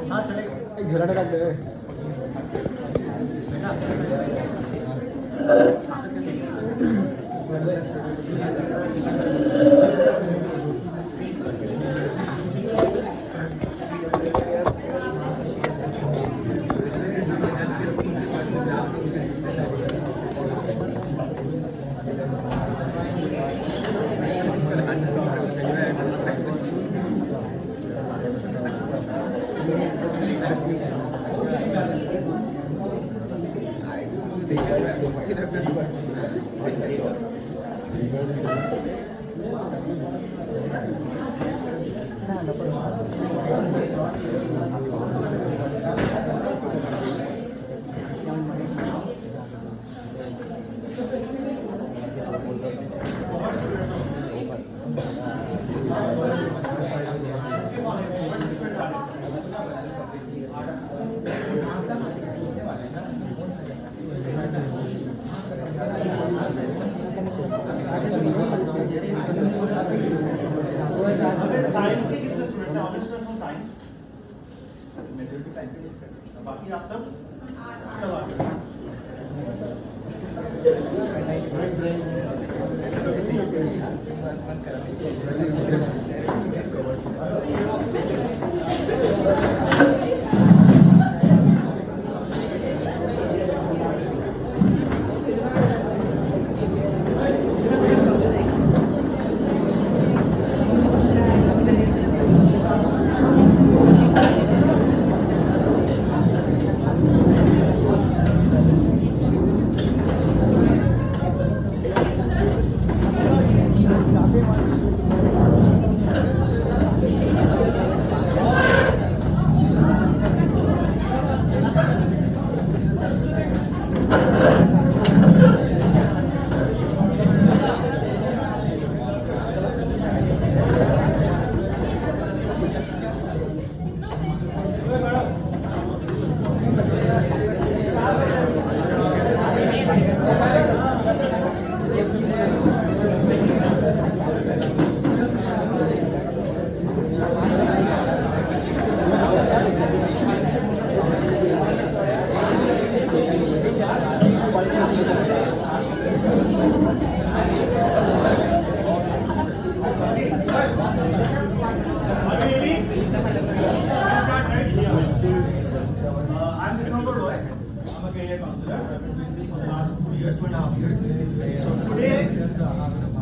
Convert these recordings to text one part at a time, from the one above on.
हाँ चले एक झोला डाल दे साइंस के कितने स्टूडेंट्स हैं? Honours students from science, majority science से, बाकी आप सब आ सकते हैं।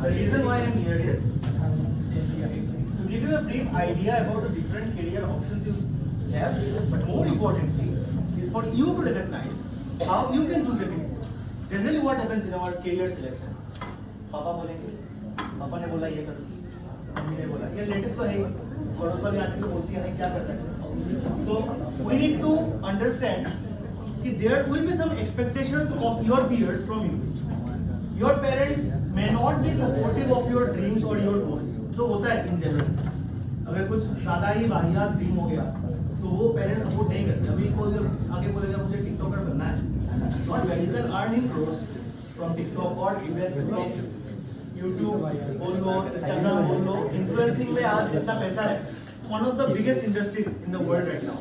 The reason why I am here is to give you a brief idea about the different career options you have, but more importantly is for you to recognize how you can choose a career. Generally what happens in our career selection, पापा बोलेंगे, पापा ने बोला ये कर, mummy ने बोला, ये रिलेटिव तो है ही, पड़ोस वाली आदमी तो बोलती है नहीं क्या करता है. So we need to understand कि there will be some expectations of your peers from you. Your parents may not be supportive of your dreams or your goals. तो होता है in general. अगर कुछ ज़्यादा ही वाहियात ड्रीम हो गया तो वो पेरेंट्स सपोर्ट नहीं करते. अभी कोई आगे बोलेगा मुझे टिकटॉकर बनना है, not well, you can earn in crores from TikTok or even from YouTube बोल लो, Instagram बोल लो, influencing में आज जितना पैसा है, one of the biggest industries in the world right now.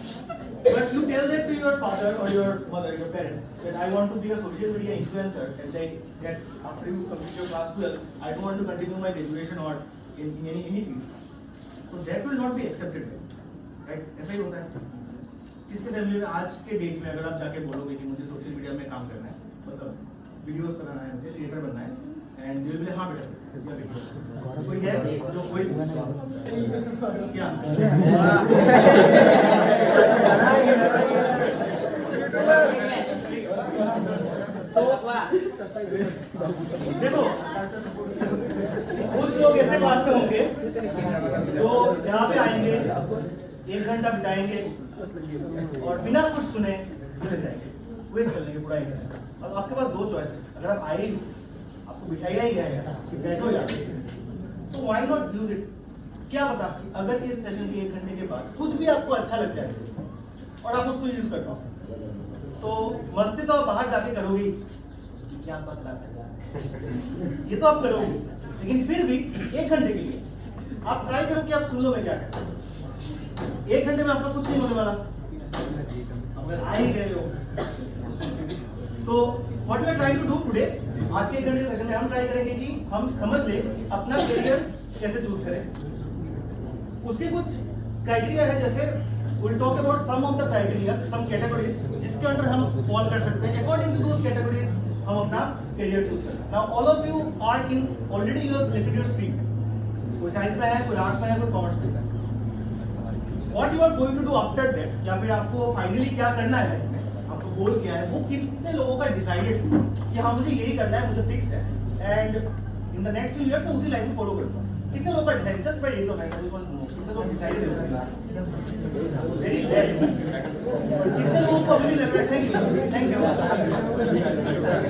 But you tell that to your father or your mother, your parents, that I want to be a social media influencer, and that after you complete your class 12, I don't want to continue my graduation or in any field. So that will not be accepted, right? ऐसा ही होता है. किसके family में आज के date में अगर आप जाके बोलोगे कि मुझे सोशल मीडिया में काम करना है, मतलब वीडियोस बनाना है, मुझे क्रिएटर बनना है, एंड दे विल बी हाँ बेटा कोई है जो कोई क्या देखो कुछ लोग ऐसे पास में होंगे जो यहाँ पे आएंगे, 1 घंटा बिताएंगे और बिना कुछ सुने चले जाएंगे, वेस्ट कर लेंगे पूरा 1 घंटा. और आपके पास 2 चॉइस है. अगर आप आए आपको बिठाया ही गया है कि बैठो यार, तो व्हाई नॉट यूज इट. क्या पता अगर इस सेशन के 1 घंटे के बाद कुछ भी आपको अच्छा लग जाए और आप उसको यूज कर पाओ, तो मस्ती तो आप बाहर जाके करोगे कि क्या पता ये तो आप करोगे, लेकिन फिर भी 1 घंटे के लिए आप ट्राई करो कि आप सुन लो मैं क्या कहता हूँ। 1 घंटे में आपका कुछ नहीं होने वाला, अगर आ ही गए हो तो what we are trying to do today, आज के 1 घंटे सेशन में हम ट्राई करेंगे कि हम समझ ले अपना करियर कैसे चूज करें। उसके कुछ क्राइटेरिया है, जैसे we'll talk about some of the criteria, some categories जिसके अंडर हम फॉल कर सकते हैं। According to those categories हम अपना करियर चूज करते हैं। Now all of you are in already you have selected your stream, कोई साइंस में है, कोई आर्ट्स में है, कोई कॉमर्स में है। What you are going to do after that, या फिर आपको फाइनली क्या करना है, आपको गोल क्या है, वो कितने लोगों का डिसाइडेड कि हाँ मुझे यही करना है, मुझे फिक्स है, and in the next few years मैं उसी लाइन में फॉलो करूंगा। कितने लोगों का decide, just by raise of hands I just want to know कितने लोग डिसाइडेड है, वेरी लेस। कितने लोगों को अभी भी लग रहा है, थैंक यू,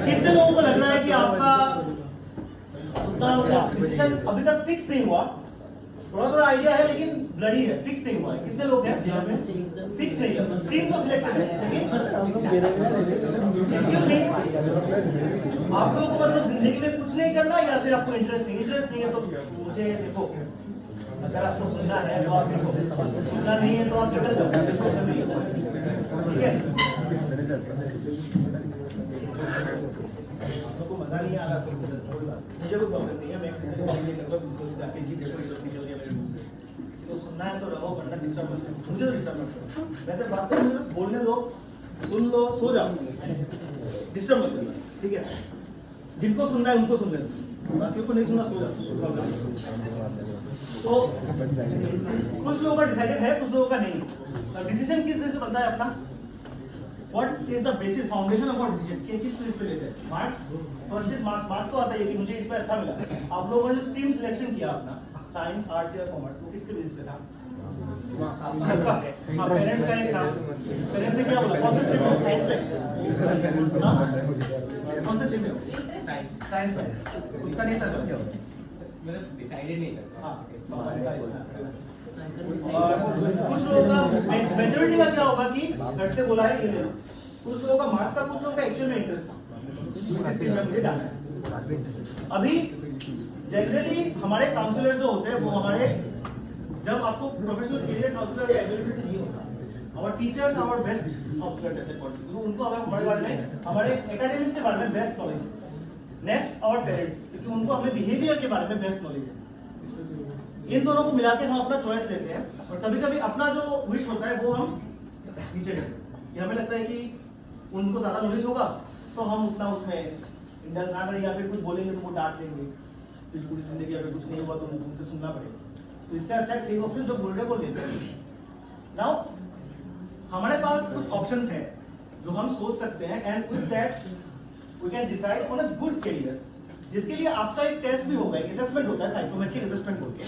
कितने लोगों को लग रहा है कि आपका उतना डिसीजन अभी तक फिक्स नहीं हुआ, थोड़ा थोड़ा आइडिया है लेकिन ब्लडी है, फिक्स नहीं हुआ है? कितने लोग हैं यहाँ पे फिक्स नहीं है, स्ट्रीम तो सिलेक्टेड है लेकिन आप लोगों को मतलब जिंदगी में कुछ नहीं करना, या फिर आपको इंटरेस्ट नहीं है तो मुझे देखो, अगर आपको सुनना है तो आप देखो, सुनना नहीं है तो आप निकल जाओ, ठीक है? आपको मजा नहीं आ रहा मुझे कोई प्रॉब्लम नहीं है, मैं किसी को नहीं करूंगा, प्रिंसिपल से जाके जी देखो ये निकल गया मेरे मुंह से, तो सुनना है तो रहो, वरना डिस्टर्ब मत करो, मुझे तो डिस्टर्ब मत करो। मैं जब बात करूं मुझे बोलने दो, सुन लो, सो जाओ, डिस्टर्ब मत करना, ठीक है? जिनको सुनना है उनको सुनने दो, बाकियों को नहीं सुनना, सो जाओ। तो कुछ लोगों का डिसाइडेड है, कुछ लोगों का नहीं। डिसीजन किस बेस पे बनता है अपना? What is the basis foundation of our decision? कि किस चीज पे लेते हैं? Marks, first is marks. Marks तो आता है कि मुझे इस पे अच्छा मिला। आप लोगों ने जो स्ट्रीम सिलेक्शन किया अपना, साइंस, आर्ट्स या कॉमर्स, वो किसके बेस पे था? हाँ, पेरेंट्स का एक था। पेरेंट्स ने क्या बोला? कौन सा स्ट्रीम में? साइंस पे। कौन सा स्ट्रीम में? साइंस में। उसका नहीं था जो मतलब डिसाइडेड नहीं था। हाँ, और कुछ लोगों का मेजॉरिटी का क्या होगा कि घर से बोला है ये ले लो, कुछ लोगों का मार्क्स था, कुछ लोगों का एक्चुअल में इंटरेस्ट था, इस स्ट्रीम में मुझे जाना है। अभी जनरली हमारे काउंसलर जो होते हैं वो हमारे, जब आपको प्रोफेशनल करियर काउंसलर अवेलेबिलिटी नहीं होता, और teachers our best counsellors at that point, तो उनको हमारे बारे में, हमारे एकेडमिक्स के बारे में बेस्ट नॉलेज है। नेक्स्ट आवर पेरेंट्स, क्योंकि उनको हमें बिहेवियर के बारे में बेस्ट नॉलेज है। इन दोनों को मिला के हम अपना चॉइस लेते हैं, और कभी कभी अपना जो विश होता है वो हम नीचे लेते हैं। हमें लगता है कि उनको ज़्यादा नॉलेज होगा तो हम उतना उसमें इंडल्ज ना करें, या फिर कुछ बोलेंगे तो वो डांट लेंगे, फिर पूरी जिंदगी अगर कुछ नहीं हुआ तो उनसे सुनना पड़ेगा। तो इससे अच्छा है सेफ ऑप्शन जो बोल रहे वो लेते हैं। नाउ हमारे पास कुछ ऑप्शंस हैं जो हम सोच सकते हैं, and with that we can decide on a good career, जिसके लिए आपका एक टेस्ट भी होगा, एक असेसमेंट होता है, साइकोमेट्रिक असेसमेंट बोल के,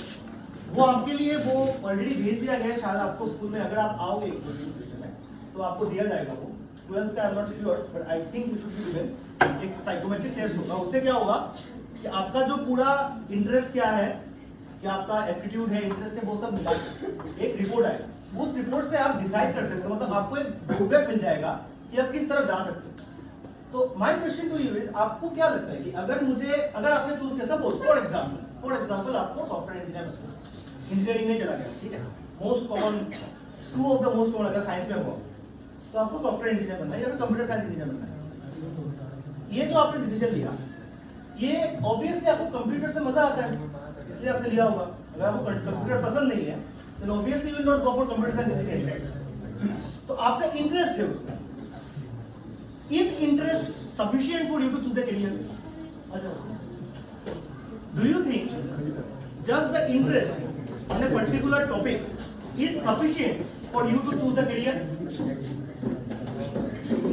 वो आपके लिए वो ऑलरेडी भेज दिया गया है शायद आपको स्कूल में, अगर आप आओगे में तो आपको दिया जाएगा वो 12th का, I am not sure but I think you should be given. एक साइकोमेट्रिक टेस्ट होगा, उससे क्या होगा कि आपका जो पूरा इंटरेस्ट क्या है, कि आपका एप्टीट्यूड है, इंटरेस्ट है, वो सब मिला के एक रिपोर्ट आएगा। उस रिपोर्ट से आप डिसाइड कर सकते हो, मतलब आपको एक रोडमैप मिल जाएगा कि आप किस तरफ जा सकते हो। तो my question to you is, आपको क्या लगता है कि अगर आपने चूज किया, सपोज फॉर एग्जांपल आपको सॉफ्टवेयर इंजीनियरिंग में चला गया, ठीक है, most common, two of the most common, अगर साइंस में हुआ तो आपको सॉफ्टवेयर इंजीनियर बनना है या फिर कंप्यूटर साइंस इंजीनियर बनना है। ये जो आपने डिसीजन लिया, ये ऑब्वियसली आपको कंप्यूटर से मजा आता है इसलिए आपने लिया होगा। अगर आपको कंप्यूटर पसंद नहीं है तो obviously you will not go for computer science engineering. तो आपका इंटरेस्ट है उसमें, is interest sufficient for you to choose a career? Do you think just the interest in a particular topic is sufficient for you to choose a career?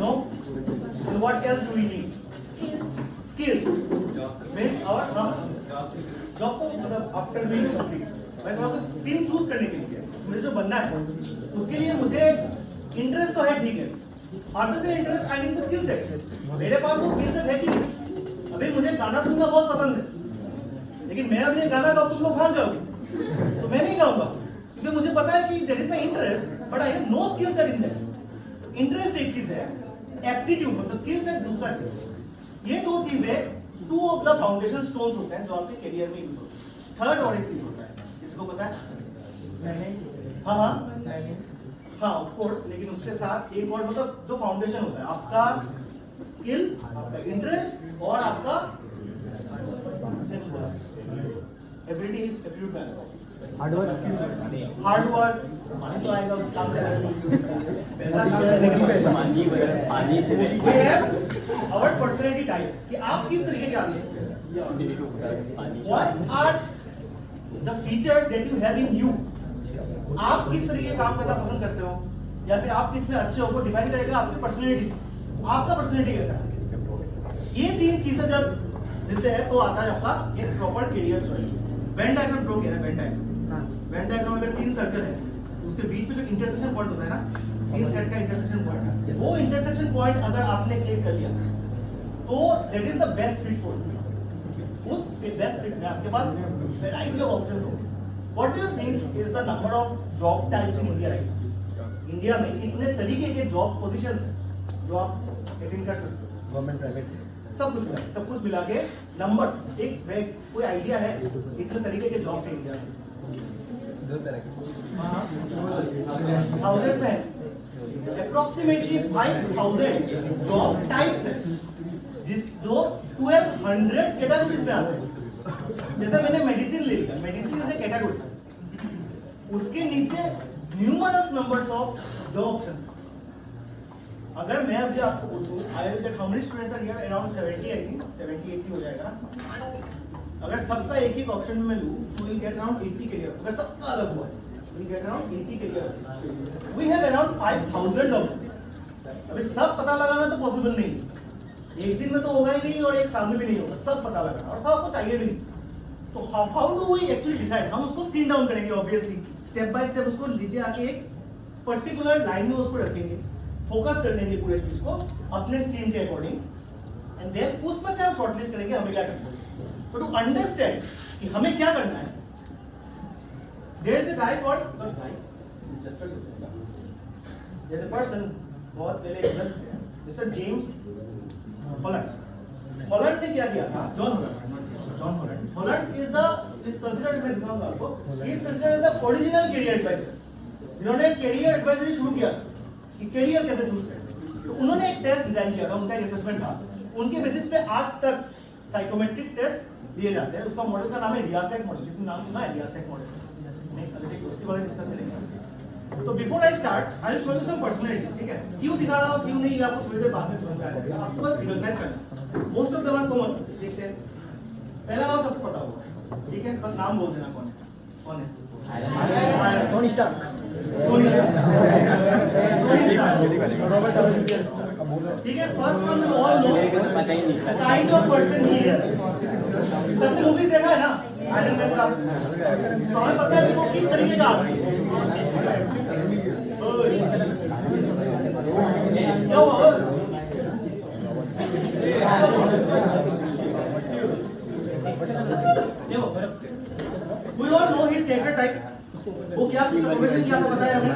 No? And what else do we need? Skills. Means our job तो मतलब after doing something, मैं थोड़ा सा skill choose करने के लिए मुझे जो बनना है उसके लिए मुझे इंटरेस्ट तो है, ठीक है, Other than interest, I need the skill set. मेरे पास वो स्किल सेट है कि नहीं? अभी मुझे गाना सुनना बहुत पसंद है, लेकिन मैं अभी ये गाना गाऊं तुम लोग भाग जाओगे, तो मैं नहीं गाऊंगा, क्योंकि मुझे पता है कि that is my interest, but I have no skill set in that. Interest एक चीज है, एप्टीट्यूड मतलब स्किल सेट दूसरा चीज। ये दो चीजें 2 ऑफ द फाउंडेशन स्टोन्स होते हैं जो आपके करियर में यूज होते हैं। थर्ड और एक चीज होता है, किसको पता है? हाँ हाँ हाँ ऑफ कोर्स, लेकिन उसके साथ एक और मतलब जो फाउंडेशन होता है आपका स्किल, आपका इंटरेस्ट और आपका एबिलिटी इज एप्टीट्यूड में हार्ड वर्क मानी तो आएगा उस काम से पैसा काम करने के पैसा पानी से we have our personality type कि आप किस तरीके के आदमी हैं। What are the features that you have in you? आप किस तरीके का काम करना पसंद करते हो या फिर आप किस में अच्छे हो, वो डिपेंड करेगा आपकी पर्सनैलिटी से। आपका पर्सनैलिटी कैसा है, ये 3 चीजें जब मिलते हैं तो आता है आपका एक proper career choice. Venn diagram draw किया है, वेन डायग्राम में अगर 3 सर्कल है उसके बीच में जो इंटरसेक्शन पॉइंट होता है ना, 3 सेट का इंटरसेक्शन पॉइंट, वो इंटरसेक्शन पॉइंट अगर आपने क्लिक कर लिया तो that is the best fit for you. उस बेस्ट फिट में आपके पास वैरायटी ऑफ ऑप्शंस होंगे। What do you think is the number of job types in India right now? India में कितने तरीके के जॉब पोजीशंस हैं जो आप अटेंड कर सकते हो? गवर्नमेंट प्राइवेट सब कुछ मिला के नंबर एक कोई आइडिया है कितने तरीके के जॉब्स हैं इंडिया में? थाउजेंड्स में अप्रोक्सीमेटली 5000 जॉब टाइप्स है जो 1200 कैटेगरीज में आते हैं। जैसे मैंने मेडिसिन ले लिया, मेडिसिन इज ए कैटेगरी, उसके नीचे numerous numbers of job options. अगर मैं अभी आपको पूछूं I will get how many students are here, around 70 I think 70-80 हो जाएगा। अगर सबका एक एक ऑप्शन में मैं लूं तो विल गेट अराउंड 80 करियर। अगर सबका अलग हुआ will get around 80 career. We have around 5000 of them. अभी सब पता लगाना तो पॉसिबल नहीं, एक दिन में तो होगा ही नहीं और एक साल में भी नहीं होगा सब पता लगाना, और सबको चाहिए भी नहीं। तो how do we actually decide? हम उसको स्क्रीन डाउन करेंगे ऑब्वियसली, स्टेप बाय स्टेप उसको नीचे आके एक पर्टिकुलर लाइन में उसको रखेंगे, फोकस कर लेंगे पूरे चीज को अपने स्ट्रीम के अकॉर्डिंग, एंड देन उसमें से हम शॉर्टलिस्ट करेंगे हमें क्या करना है। तो टू अंडरस्टैंड कि हमें क्या करना है, there is a guy called जैसे पर्सन, बहुत पहले example mister James Holland. Holland ने क्या किया था? John Holland. Holland is considered, मैं दिखाऊंगा आपको, he is considered as the original career adviser जिन्होंने करियर एडवाइजरी शुरू किया कि करियर कैसे चूज करें। तो उन्होंने एक टेस्ट डिजाइन किया था, उनका एक असेसमेंट था, उनके बेसिस पे आज तक साइकोमेट्रिक टेस्ट दिए जाते हैं। उसका मॉडल का नाम है रियासेक मॉडल, जिसने नाम सुना है रियासेक मॉडल? नहीं, उसके बारे में डिस्कस करेंगे। तो before I start I will show you some personalities, ठीक है? क्यों दिखा रहा हूं क्यों नहीं, आपको थोड़ी देर बाद में समझ में आ जाएगा। आपको बस रिकॉग्नाइज करना, most of them are common. देखते हैं, पहला बात सबको पता होगा, ठीक है? बस नाम बोल देना कौन है। Tony Stark. ठीक है, first one you all know पता ही नहीं kind of person he is. सबने मूवीज देखा है ना आयरन मैन का, तो हमें पता है कि वो किस तरीके का आदमी है। क्या हुआ? We all know his character type. वो क्या प्रोफेशन क्या था बताया हमें,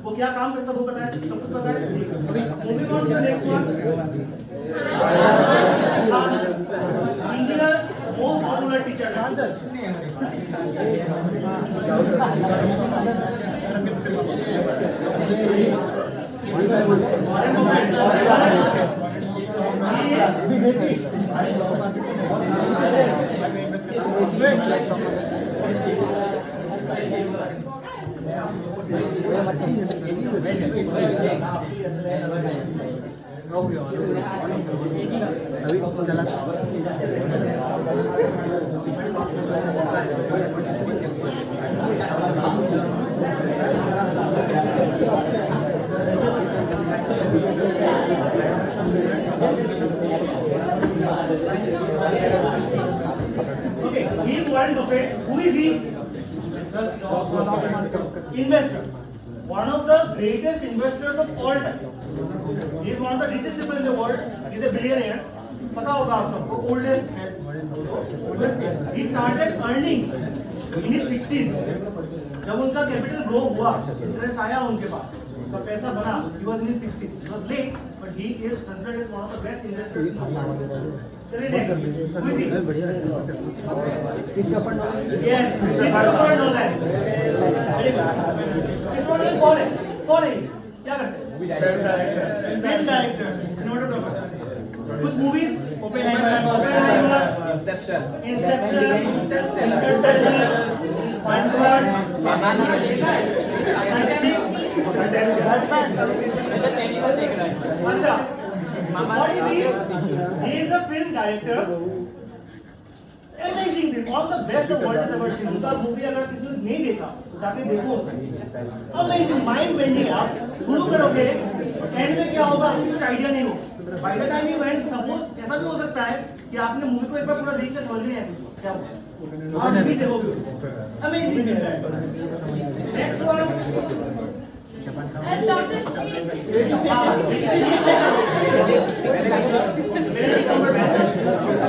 वो क्या काम करता वो पता है, सब कुछ पता है। Moving on to the next one, India's most popular teacher। चला Okay, he is Warren Buffett. Who is he? Investor. One of the greatest investors of all time. He is one of the richest people in the world. He is a billionaire. पता होगा आप सबको, oldest है। He started earning in his 60s. जब उनका capital grow हुआ, interest आया उनके पास, उनका पैसा बना, he was in his 60s. He was late, but he is considered as one of the best investors. चलिए next. Who is he? Christopher Nolan. Yes, Christopher Nolan. Very good. Christopher Nolan कौन है? कौन है? क्या करते हैं? Film director, cinematographer. कुछ movies? Oppenheimer, Inception. Interstellar, अच्छा, what is he? He is a film director. Amazing film, all the best the world has ever seen. उनका मूवी अगर किसी ने नहीं देखा तो जाके देखो. Amazing, mind bending. आप शुरू करोगे एंड में क्या होगा आपको कुछ आइडिया नहीं हो. By the time you end, suppose ऐसा भी हो सकता है कि आपने मूवी को एक बार पूरा देख लिया समझ नहीं आया कुछ क्या हुआ. आप रिपीट देखोगे उसको. Amazing film. Next one.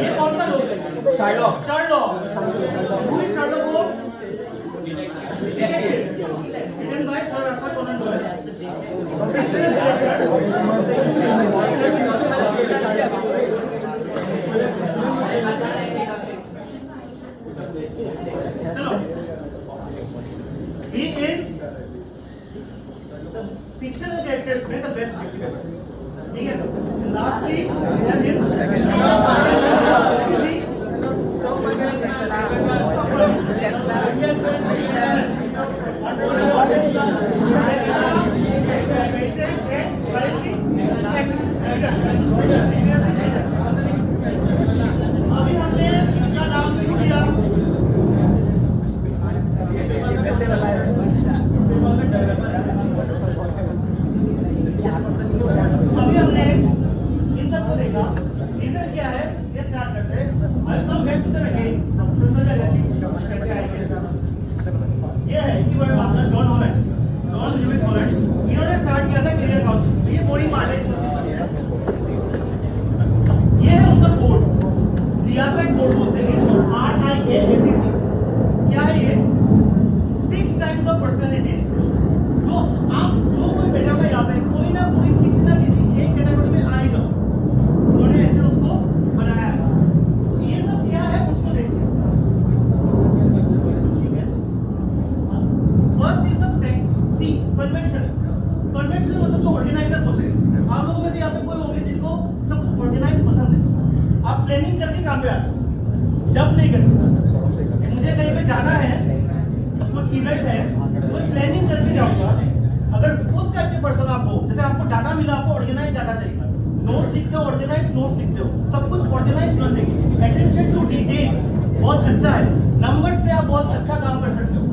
ये कौन सा लोग है? Sherlock. Who is Sherlock Holmes? Written by Sir Arthur Conan Doyle. Fictional चलो. He is fictional characters में the best victim. ठीक है. Lastly, we have him. अभी हमने इनका नाम क्यों लिया? अभी हमने इन सबको देखा. रीजन क्या है? ये स्टार्ट करते हैं. I come back to the again. सब समझ आ जाएगी कैसे आएंगे. ये है कि बड़े बात है जॉन लुइस हॉलैंड. इन्होंने स्टार्ट किया था करियर काउंसिल. ये बोरिंग पार्ट है. ये है उनका कोड. रियासत कोड बोलते हैं इसको. RIACC. क्या है ये? 6 टाइप्स ऑफ पर्सनालिटीज. जो आप जो कोई बैठा हुआ यहाँ पे कोई ना कोई किसी ना किसी एक कैटेगरी में आएगा. उन्होंने ऐसे उसको बनाया है. तो ये सब क्या है उसको देखिए. ठीक है. First is the C convention. Convention मतलब जो ऑर्गेनाइजर्स होते हैं. आप लोगों में से यहाँ पे कोई होंगे जिनको सब कुछ ऑर्गेनाइज पसंद है. आप प्लानिंग करके काम पे आते हो. जब नहीं करते. मुझे कहीं पे जाना है, कुछ इवेंट है, कोई प्लानिंग करके जाऊंगा. अगर उस टाइप के पर्सन आप हो, जैसे आपको डाटा मिला, आपको ऑर्गेनाइज डाटा चाहिए. नोट्स लिखते हो, ऑर्गेनाइज नोट्स लिखते हो, सब कुछ ऑर्गेनाइज होना चाहिए. अटेंशन टू डिटेल बहुत अच्छा है. नंबर्स से आप बहुत अच्छा काम कर सकते हो.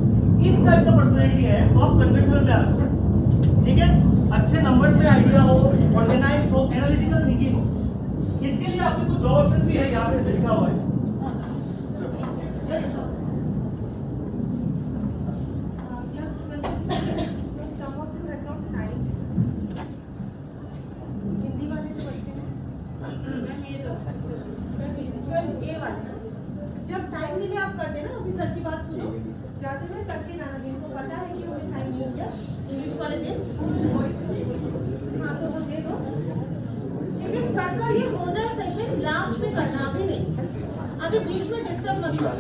इस टाइप का पर्सनैलिटी है तो आप कन्वेंशनल में आते हो. ठीक है. अच्छे नंबर्स में आइडिया हो, ऑर्गेनाइज हो, एनालिटिकल थिंकिंग हो. इसके लिए आपके कुछ जॉब ऑप्शंस भी है. यहाँ पे ऐसे लिखा हुआ है. जब टाइम मिले आप कर देना. अभी सर की बात सुनो, जाते हुए करके जाना. जिनको पता है कि उन्हें साइन नहीं किया इंग्लिश वाले दिन, हाँ तो वो दे दो. ठीक है. सर का ये हो जाए सेशन लास्ट में करना, अभी नहीं. अभी बीच में डिस्टर्ब मत करो.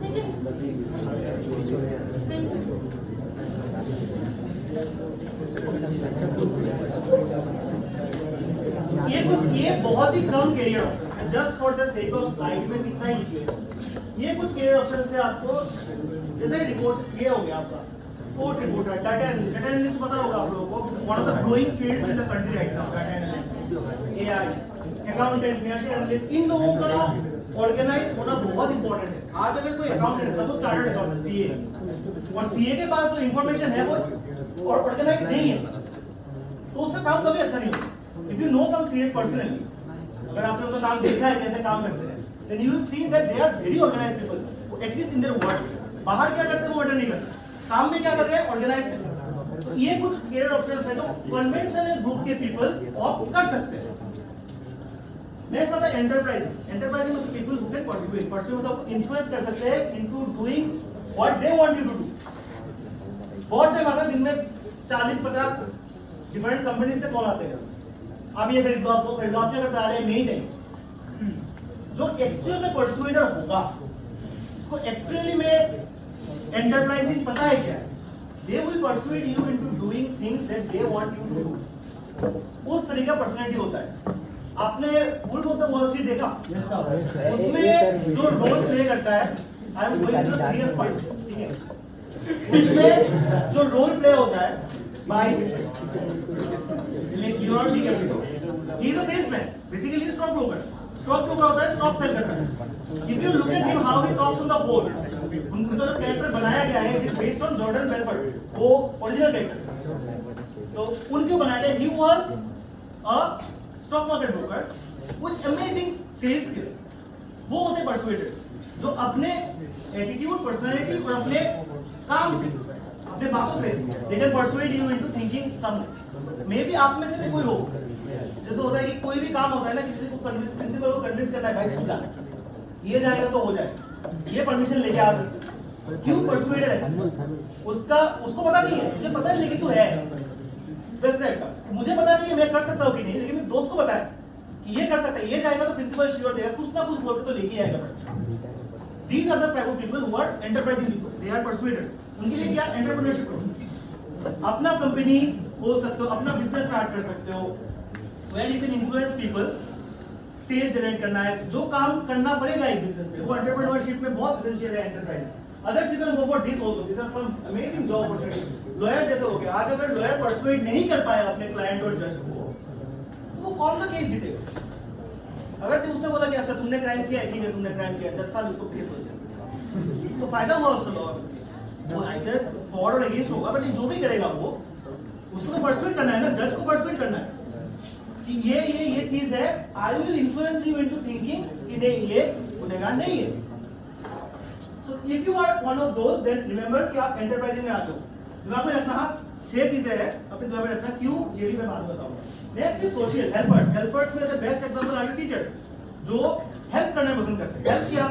ठीक है. Thank you. ये बहुत ही कम career option. Just for the sake of slide में कितना ही लिखिए. ये कुछ कैरियर ऑप्शन से आपको जैसे रिपोर्ट ये हो गया आपका कोर्ट रिपोर्टर, डाटा एनालिस्ट पता होगा आप लोगों को. One of the growing fields in the country right now. Data analyst, AI, accountant, financial analyst. इन लोगों का ऑर्गेनाइज होना बहुत इंपॉर्टेंट है. आज अगर कोई अकाउंटेंट है, सपोज चार्टर्ड अकाउंटेंट सीए, और सीए के पास जो इंफॉर्मेशन है वो ऑर्गेनाइज नहीं है तो उसका काम कभी अच्छा नहीं होगा. If you know some CA personally, अगर आपने उनका काम देखा है कैसे काम करते हैं, then you will see that they are very organized people, at least in their work. बाहर क्या करते हैं वो मैटर नहीं करते, काम में क्या कर रहे हैं ऑर्गेनाइज करते हैं. तो ये कुछ कैरियर ऑप्शंस हैं जो कन्वेंशनल ग्रुप के पीपल ऑप्ट कर सकते हैं. नेक्स्ट आता है एंटरप्राइजिंग. एंटरप्राइजिंग मतलब पीपल हु कैन परस्यू मतलब इन्फ्लुएंस कर सकते हैं into doing what they want you to do. बहुत टाइम आता है, दिन में 40-50 डिफरेंट कंपनी से कॉल आते हैं. आप ये खरीद दो, आपको खरीद दो, आप क्या करते हैं, अरे नहीं चाहिए. जो एक्चुअल में परसुएडर होगा, इसको एक्चुअली में एंटरप्राइजिंग पता है क्या, they will persuade you into doing things that they want you to do. उस तरीके का पर्सनैलिटी होता है। आपने Wolf of the Wall Street देखा? उसमें जो रोल प्ले करता है, I am going to serious point, ठीक है, उसमें जो रोल प्ले होता है बाय Leonardo DiCaprio, he is a salesman, basically stock broker. Stock broker होता है स्टॉक सेल करता है। If you look at him how he talks on the phone, उनका जो कैरेक्टर बनाया गया है it is based on Jordan Belfort, वो ओरिजिनल कैरेक्टर, तो उनके बनाया गया। He was a stock market broker with amazing sales skills. वो होते परसुएडर जो अपने एटीट्यूड, पर्सनालिटी और अपने काम से, अपने बातों से they can persuade you into thinking some. Maybe आप में से भी कोई हो, जैसे होता है कि कोई भी काम होता है ना, किसी को कन्विंस, प्रिंसिपल को कन्विंस करना है, भाई तू जा, ये जाएगा तो हो जाएगा, ये परमिशन लेके आ सकते। क्यों? परसुएडेड है, उसको पता नहीं है, मुझे पता है लेकिन तू है बेस्ट टाइप का, मुझे पता नहीं है मैं कर सकता हूँ कि नहीं, लेकिन मेरे दोस्त को पता है कि ये कर सकता है, ये जाएगा तो प्रिंसिपल श्योर देगा, कुछ ना कुछ बोल के तो लेके आएगा। These are the type of people who are enterprising people. They are persuaders. उनके लिए क्या एंटरप्रेन्योरशिप करो, अपना कंपनी खोल सकते हो, अपना बिजनेस स्टार्ट कर सकते हो, where you can influence people, sales generate करना है, जो काम करना पड़ेगा एक बिजनेस में, वो एंटरप्रेन्योरशिप में बहुत एसेंशियल है enterprise. Other you can go for this also, this are some amazing job opportunities. Lawyer जैसे हो गया, आज अगर लॉयर परसुएड नहीं कर पाया अपने क्लाइंट और जज को, तो वो कौन सा केस जीतेगा? अगर तुम उसने बोला कि अच्छा तुमने क्राइम किया है, ठीक है तुमने क्राइम किया, 10 साल उसको केस हो जाए, तो फायदा हुआ उसका लॉ, वो आइदर फॉर और अगेंस्ट होगा, बट जो भी करेगा वो, उसको तो परसुएड करना है ना, जज को परसुएड करना है कि ये चीज है, I will influence you into thinking कि नहीं ये गुनहगार नहीं है। So if you are one of those, then remember कि आप एंटरप्राइजिंग में आते हो। दिमाग में रखना, 6 चीजें हैं अपने दिमाग में रखना, क्यों, ये भी मैं बाद में बताऊंगा। Next is social helpers. Helpers में से बेस्ट एग्जांपल आर टीचर्स, जो हेल्प करना पसंद करते हैं। हेल्प किया,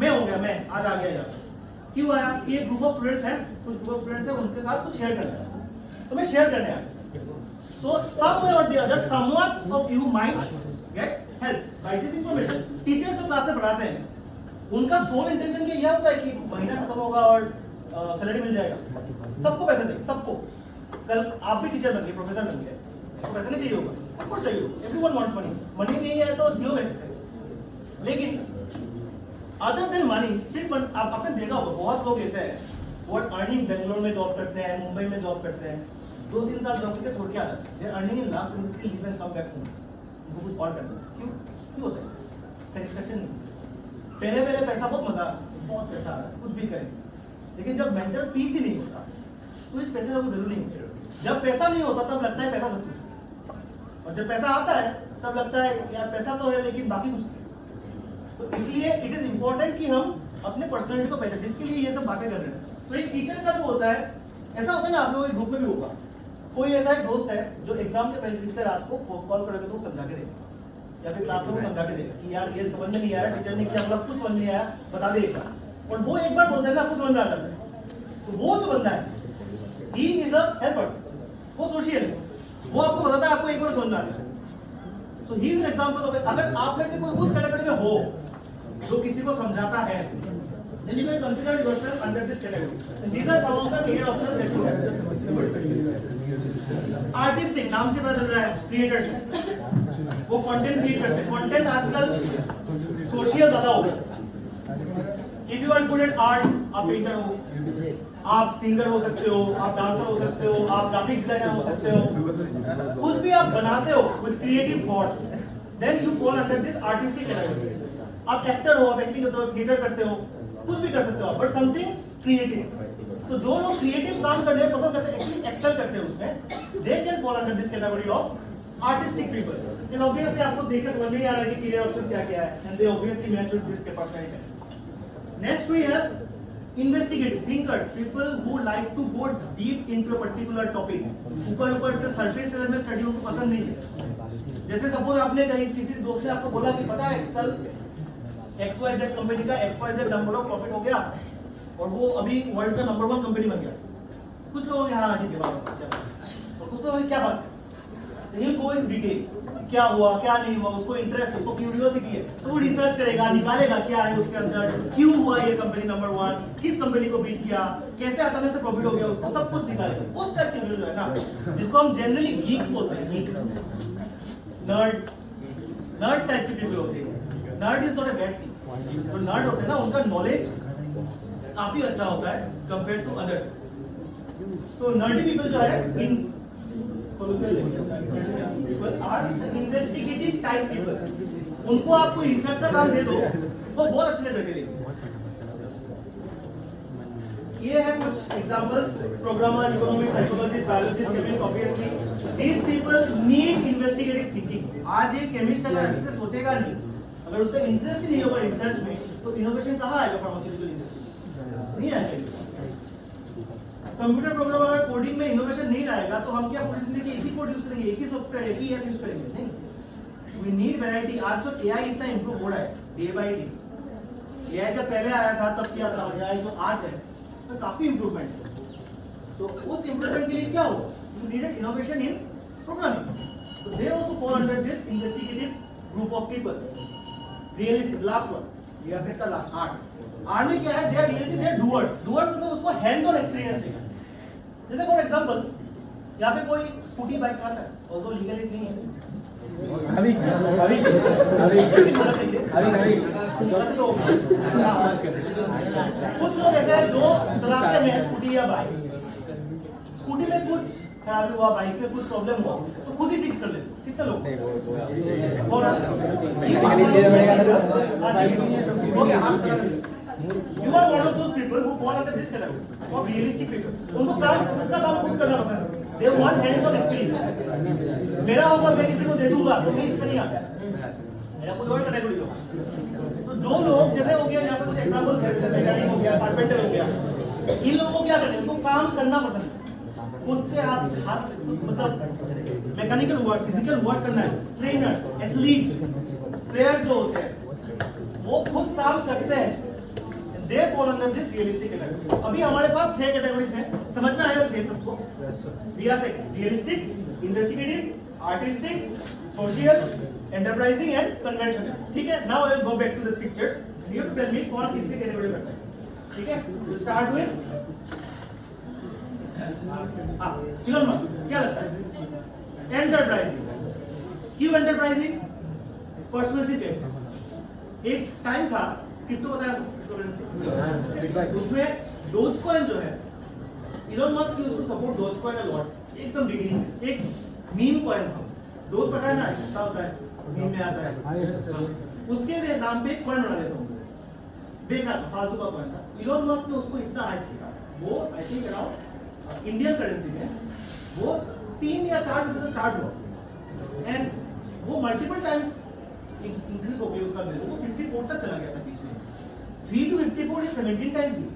मैं हो गया, मैं आज आ गया यार, क्यों आया कि एक ग्रुप ऑफ स्टूडेंट्स हैं, कुछ ग्रुप ऑफ स्टूडेंट्स हैं, उनके साथ कुछ शेयर करना है, तो मैं शेयर करने आया। So somewhere or the other, someone of you might get help by this information. Teacher जो क्लास में पढ़ाते हैं, उनका सोल इंटेंशन क्या यह होता है कि महीना खत्म होगा और सैलरी मिल जाएगा, सबको पैसे देंगे, सबको। कल आप भी टीचर बन गए, प्रोफेसर बन गए, तो पैसे नहीं चाहिए होगा, आपको चाहिए होगा, एवरीवन वांट्स मनी, मनी नहीं है तो जियो में पैसे। लेकिन अदर देन मनी, सिर्फ आप आपने देखा होगा बहुत लोग ऐसे हैं वो अर्निंग बेंगलोर में जॉब करते हैं, मुंबई में जॉब करते हैं, 2-3 साल जॉब करके छोड़ के आ जाते हैं, they are earning in last and still leave and come back home, उनको कुछ और करना है। क्यों होता है? सेटिस्फैक्शन नहीं। पहले पैसा बहुत मजा, बहुत पैसा आ रहा है, कुछ भी करें, लेकिन जब मेंटल पीस ही नहीं होता तो इस पैसे का कोई वैल्यू नहीं होता। जब पैसा नहीं होता तब लगता है पैसा सब कुछ, और जब पैसा आता है तब लगता है यार पैसा तो है लेकिन बाकी कुछ नहीं। तो इसलिए इट इज इंपॉर्टेंट कि हम अपने पर्सनैलिटी को पहचाने, जिसके लिए ये सब बातें कर रहे हैं। तो एक टीचर का जो होता है, ऐसा होता है ना, आप लोगों के ग्रुप में भी होगा, कोई ऐसा एक दोस्त है जो एग्जाम से पहले जिससे रात को फोन कॉल करके तो समझा के देगा, या फिर क्लास में समझा के देगा कि यार ये समझ में नहीं आ रहा, टीचर ने क्या बोला कुछ समझ नहीं आया, बता दे एक बार, और वो एक बार बोलता है ना आपको समझ में आ जाता है। तो वो जो बंदा है, ही इज अ हेल्पर, वो सोशल है, वो आपको बताता है, आपको एक बार समझ में आ रहा है। So he is an example of, अगर आप में से कोई उस कैटेगरी में हो जो किसी को समझाता है, then you may consider yourself under this category. And these are some of the career options that you have. Artistic नाम से पता चल रहा है, क्रिएटर्स, वो कंटेंट क्रिएट करते हैं। कंटेंट आजकल सोशल ज्यादा हो गया। If you are good at art, आप पेंटर हो, आप सिंगर हो सकते हो, आप डांसर हो सकते हो, आप ग्राफिक डिजाइनर हो सकते हो, कुछ भी आप बनाते हो with creative thoughts, then you fall under this artistic category. आप एक्टर हो, आप एक्टिंग करते हो, थिएटर करते हो, कुछ भी कर सकते हो, बट समथिंग क्रिएटिव। तो जो लोग क्रिएटिव काम करने पसंद करते हैं, एक्चुअली एक्सेल करते हैं उसमें, they can fall under this category of artistic people. And obviously आपको देख के समझ में आ रहा है कि करियर ऑप्शंस क्या क्या है, and they obviously match with this personality. Next we have investigative thinkers, people who like to go deep into a particular topic. ऊपर से सरफेस लेवल में स्टडी उनको पसंद नहीं है। जैसे सपोज आपने कहीं किसी दोस्त ने आपको बोला कि पता है कल XYZ कंपनी का XYZ नंबर ऑफ प्रॉफिट हो गया और वो अभी वर्ल्ड का नंबर 1 कंपनी बन गया। कुछ लोग हाँ ठीक है बात, और कुछ लोग क्या बात, he'll go in details. क्या हुआ क्या नहीं हुआ, उसको इंटरेस्ट, उसको क्यूरियोसिटी है तो वो रिसर्च करेगा, निकालेगा क्या है उसके अंदर, क्यों हुआ ये कंपनी नंबर 1, किस कंपनी को बीट किया, कैसे अचानक से प्रॉफिट हो गया, उसको सब कुछ निकालेगा। उस टाइप के जो है ना, जिसको हम जनरली गीक्स बोलते हैं, गीक, नर्ड टाइप के पीपल होते हैं। Nerd is not a bad thing. जो नर्ड होते हैं ना, उनका नॉलेज काफी अच्छा होता है कंपेयर टू अदर्स। तो नर्डी पीपल जो है इन people are the investigative type people. उनको आप कोई रिसर्च का काम दे दो तो बहुत अच्छे से करके देंगे। ये है कुछ examples, programmer, economist, psychologist, biologist, chemist. Obviously these people need investigative thinking. आज एक केमिस्ट अगर अच्छे से सोचेगा नहीं, अगर उसका इंटरेस्ट ही नहीं होगा रिसर्च में, तो इनोवेशन कहाँ आएगा फार्मास्यूटिकल इंडस्ट्री में? नहीं आएगा। कंप्यूटर प्रोग्रामर अगर कोडिंग में इनोवेशन नहीं लाएगा तो हम क्या पूरी जिंदगी एक ही कोड यूज करेंगे, एक ही सॉफ्टवेयर, एक ही ऐप यूज करेंगे? नहीं, वी नीड वैरायटी। आज जो एआई इतना इंप्रूव हो रहा है डे बाय डे, एआई जब पहले आया था तब क्या था, एआई जो आज है तो काफी इंप्रूवमेंट है। तो उस इंप्रूवमेंट के लिए क्या हुआ, you needed innovation in programming. तो they also fall under this investigative group of people. Realistic, last one, या सेक्टर लास्ट, आर्ट में क्या है, they are realistic, they are doers. Doers मतलब उसको हैंड ऑन एक्सपीरियंस चाहिए। जैसे फॉर एग्जांपल यहाँ पे कोई स्कूटी बाइक चलाता है, ऑल्दो लीगली नहीं है, कुछ लोग ऐसे हैं जो चलाते हैं स्कूटी या बाइक, स्कूटी में कुछ खराबी हुआ, बाइक में कुछ प्रॉब्लम हुआ तो खुद ही फिक्स कर लेते। कितने लोग? You are one of those people who fall under this category of realistic people. उनको काम खुद का काम खुद करना पसंद है। They want hands-on experience. मेरा होगा मैं किसी को दे दूंगा तो मैं इसमें नहीं आता। मेरा कोई और कैटेगरी होगा। तो जो लोग जैसे हो गया यहाँ पे कुछ एग्जांपल है, जैसे मैकेनिक हो गया, कारपेंटर हो गया, इन लोगों को क्या करना है, इनको काम करना पसंद है। खुद के हाथ से मतलब मैकेनिकल वर्क, फिजिकल वर्क करना है। ट्रेनर्स, एथलीट्स, प्लेयर्स जो होते हैं वो खुद काम करते हैं। They fall under this realistic category. अभी हमारे पास 6 कैटेगरीज हैं, समझ में आया 6 सबको? We are saying realistic, investigative, artistic, social, enterprising and conventional. ठीक है? Now I will go back to the pictures. You have to tell me कौन किसके कैटेगरी में करता है? ठीक है? To start with, Elon Musk, क्या लगता है? Enterprising. क्यों enterprising? Persuasive. एक टाइम था, क्रिप्टो बताया उसमें डोजकॉइन जो है, Elon Musk used to support Dogecoin a lot. एकदम बिगिनिंग में एक मीम कॉइन था, डोज पता है ना कितना होता है, मीम में आता है, उसके नाम पे एक कॉइन बना देता हूँ, बेकार फालतू का कॉइन था। इलोन मस्क ने उसको इतना हाइप किया, वो I think around Indian currency में वो 3 या 4 रुपए से स्टार्ट हुआ एंड वो मल्टीपल टाइम्स इंक्रीज हो गया उसका वैल्यू, वो 54 तक चला गया था बीच में। 3 to 54 is 17 times he,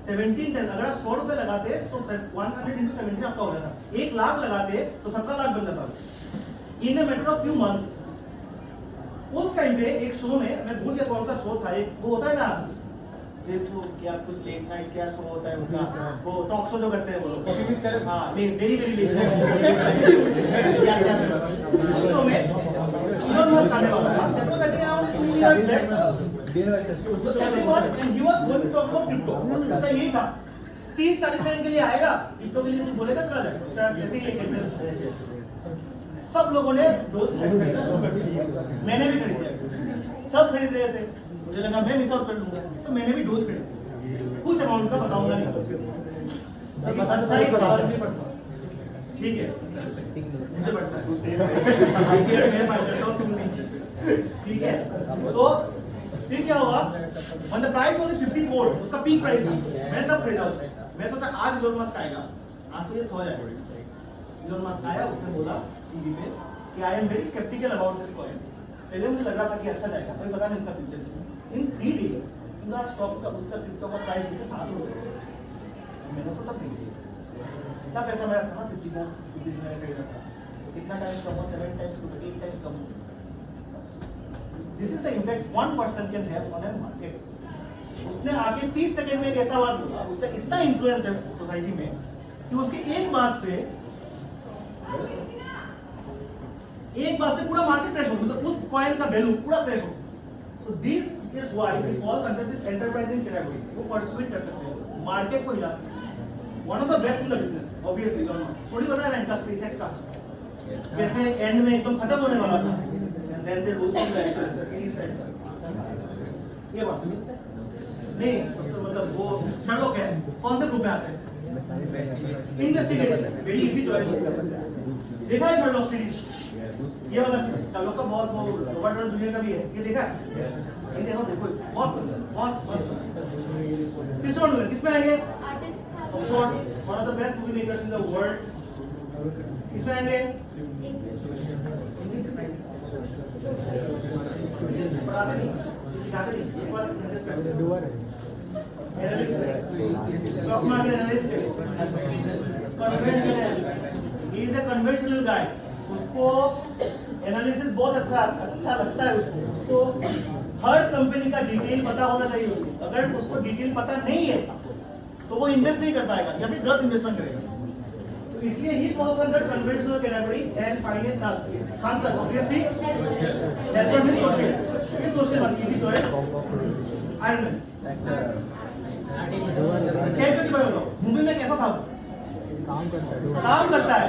17 times. अगर आप 100 रुपए लगाते तो 100 into 17 आपका हो जाता, 1 लाख लगाते तो 17 लाख बन जाता in a matter of few months. उस टाइम पे एक शो में, मैं भूल गया कौन सा शो था, एक वो होता है ना वो क्या कुछ लेट नाइट क्या शो होता है उनका, वो टॉक शो जो करते हैं वो लोग, हाँ नहीं वेरी वेरी लेट नाइट उस शो में इलोन मस्क आने वाला था, that was I think around 2 years back. So everyone and he was going to talk about crypto. उसका यही था 30-40 सेकंड के लिए आएगा, क्रिप्टो के लिए कुछ बोलेगा चला जाएगा, उसका ऐसे ही लेके सब लोगों ने डोज खरीदना शुरू कर दिया, मैंने भी खरीद लिया, सब खरीद रहे थे, मुझे लगा मैं मिस आउट कर लूंगा तो मैंने भी डोज खरीद लिया, कुछ अमाउंट का बताऊंगा नहीं, अच्छा ही सवाल भी पड़ता, ठीक है मुझे पड़ता है मैं फाइल करता हूँ तुम नहीं, ठीक है। तो फिर क्या हुआ, when the price was 54, उसका पीक प्राइस था, मैंने तब खरीदा उसको, मैं सोचा आज इलोन मस्क आएगा, आज तो ये सो जाएगा। इलोन मस्क आया, उसने बोला टीवी पे कि I am very sceptical about this coin. पहले मुझे लग रहा था कि अच्छा जाएगा, कोई पता नहीं उसका फ्यूचर। इन 3 डेज पूरा स्टॉक का उसका क्रिप्टो का प्राइस मुझे 7 हो गया, मैंने उसको तब बेच दिया। कितना पैसा मेरा था ना, 54 रुपीज मैंने खरीदा था, कितना टाइम्स कम हुआ, 7 टाइम्स 8 टाइम्स कम हुआ। This is the impact one person can have on a market. उसने आगे 30 सेकंड में एक ऐसा बात बोला, उसका इतना इन्फ्लुएंस है सोसाइटी में कि उसकी एक बात से एक बार से पूरा मार्केट क्रैश हो, मतलब उस कॉइन का वैल्यू पूरा क्रैश हो। So this is why it falls under this enterprising category. वो परसुएट कर सकते हैं, मार्केट को हिला सकते हैं। One of the best in the business, obviously, Elon Musk. थोड़ी बताया ना इनका SpaceX का, कैसे एंड में एकदम खत्म होने वाला था, and then they lose the finish time. ये बात नहीं, तो मतलब वो शर्लॉक है, कौन से ग्रुप में आते हैं? Investigator, very easy choice. देखा है शर्लॉक सीरीज? ये वाला शर्लॉक का बहुत वो रॉबर्ट डाउनी जूनियर का भी है, ये देखा है? ये देखो बहुत किसमें होंगे, किसमें आएंगे? Of course one of the best movie makers in the world. किसमें आएंगे? पढ़ाते नहीं, सिखाते नहीं, एक बार एनालिस्ट स्टॉक मार्केट एनालिस्ट है, conventional, he is a conventional guy. उसको एनालिसिस बहुत अच्छा लगता है, उसको हर कंपनी का डिटेल पता होना चाहिए उसको। अगर उसको डिटेल पता नहीं है तो वो इन्वेस्ट नहीं कर पाएगा या फिर गलत इन्वेस्टमेंट करेगा। तो इसलिए ही falls under conventional category and finance answer obviously helper में सोशल। ये सोशल बात easy choice. Iron Man character की बात बताओ, मूवी में कैसा था? काम करता है,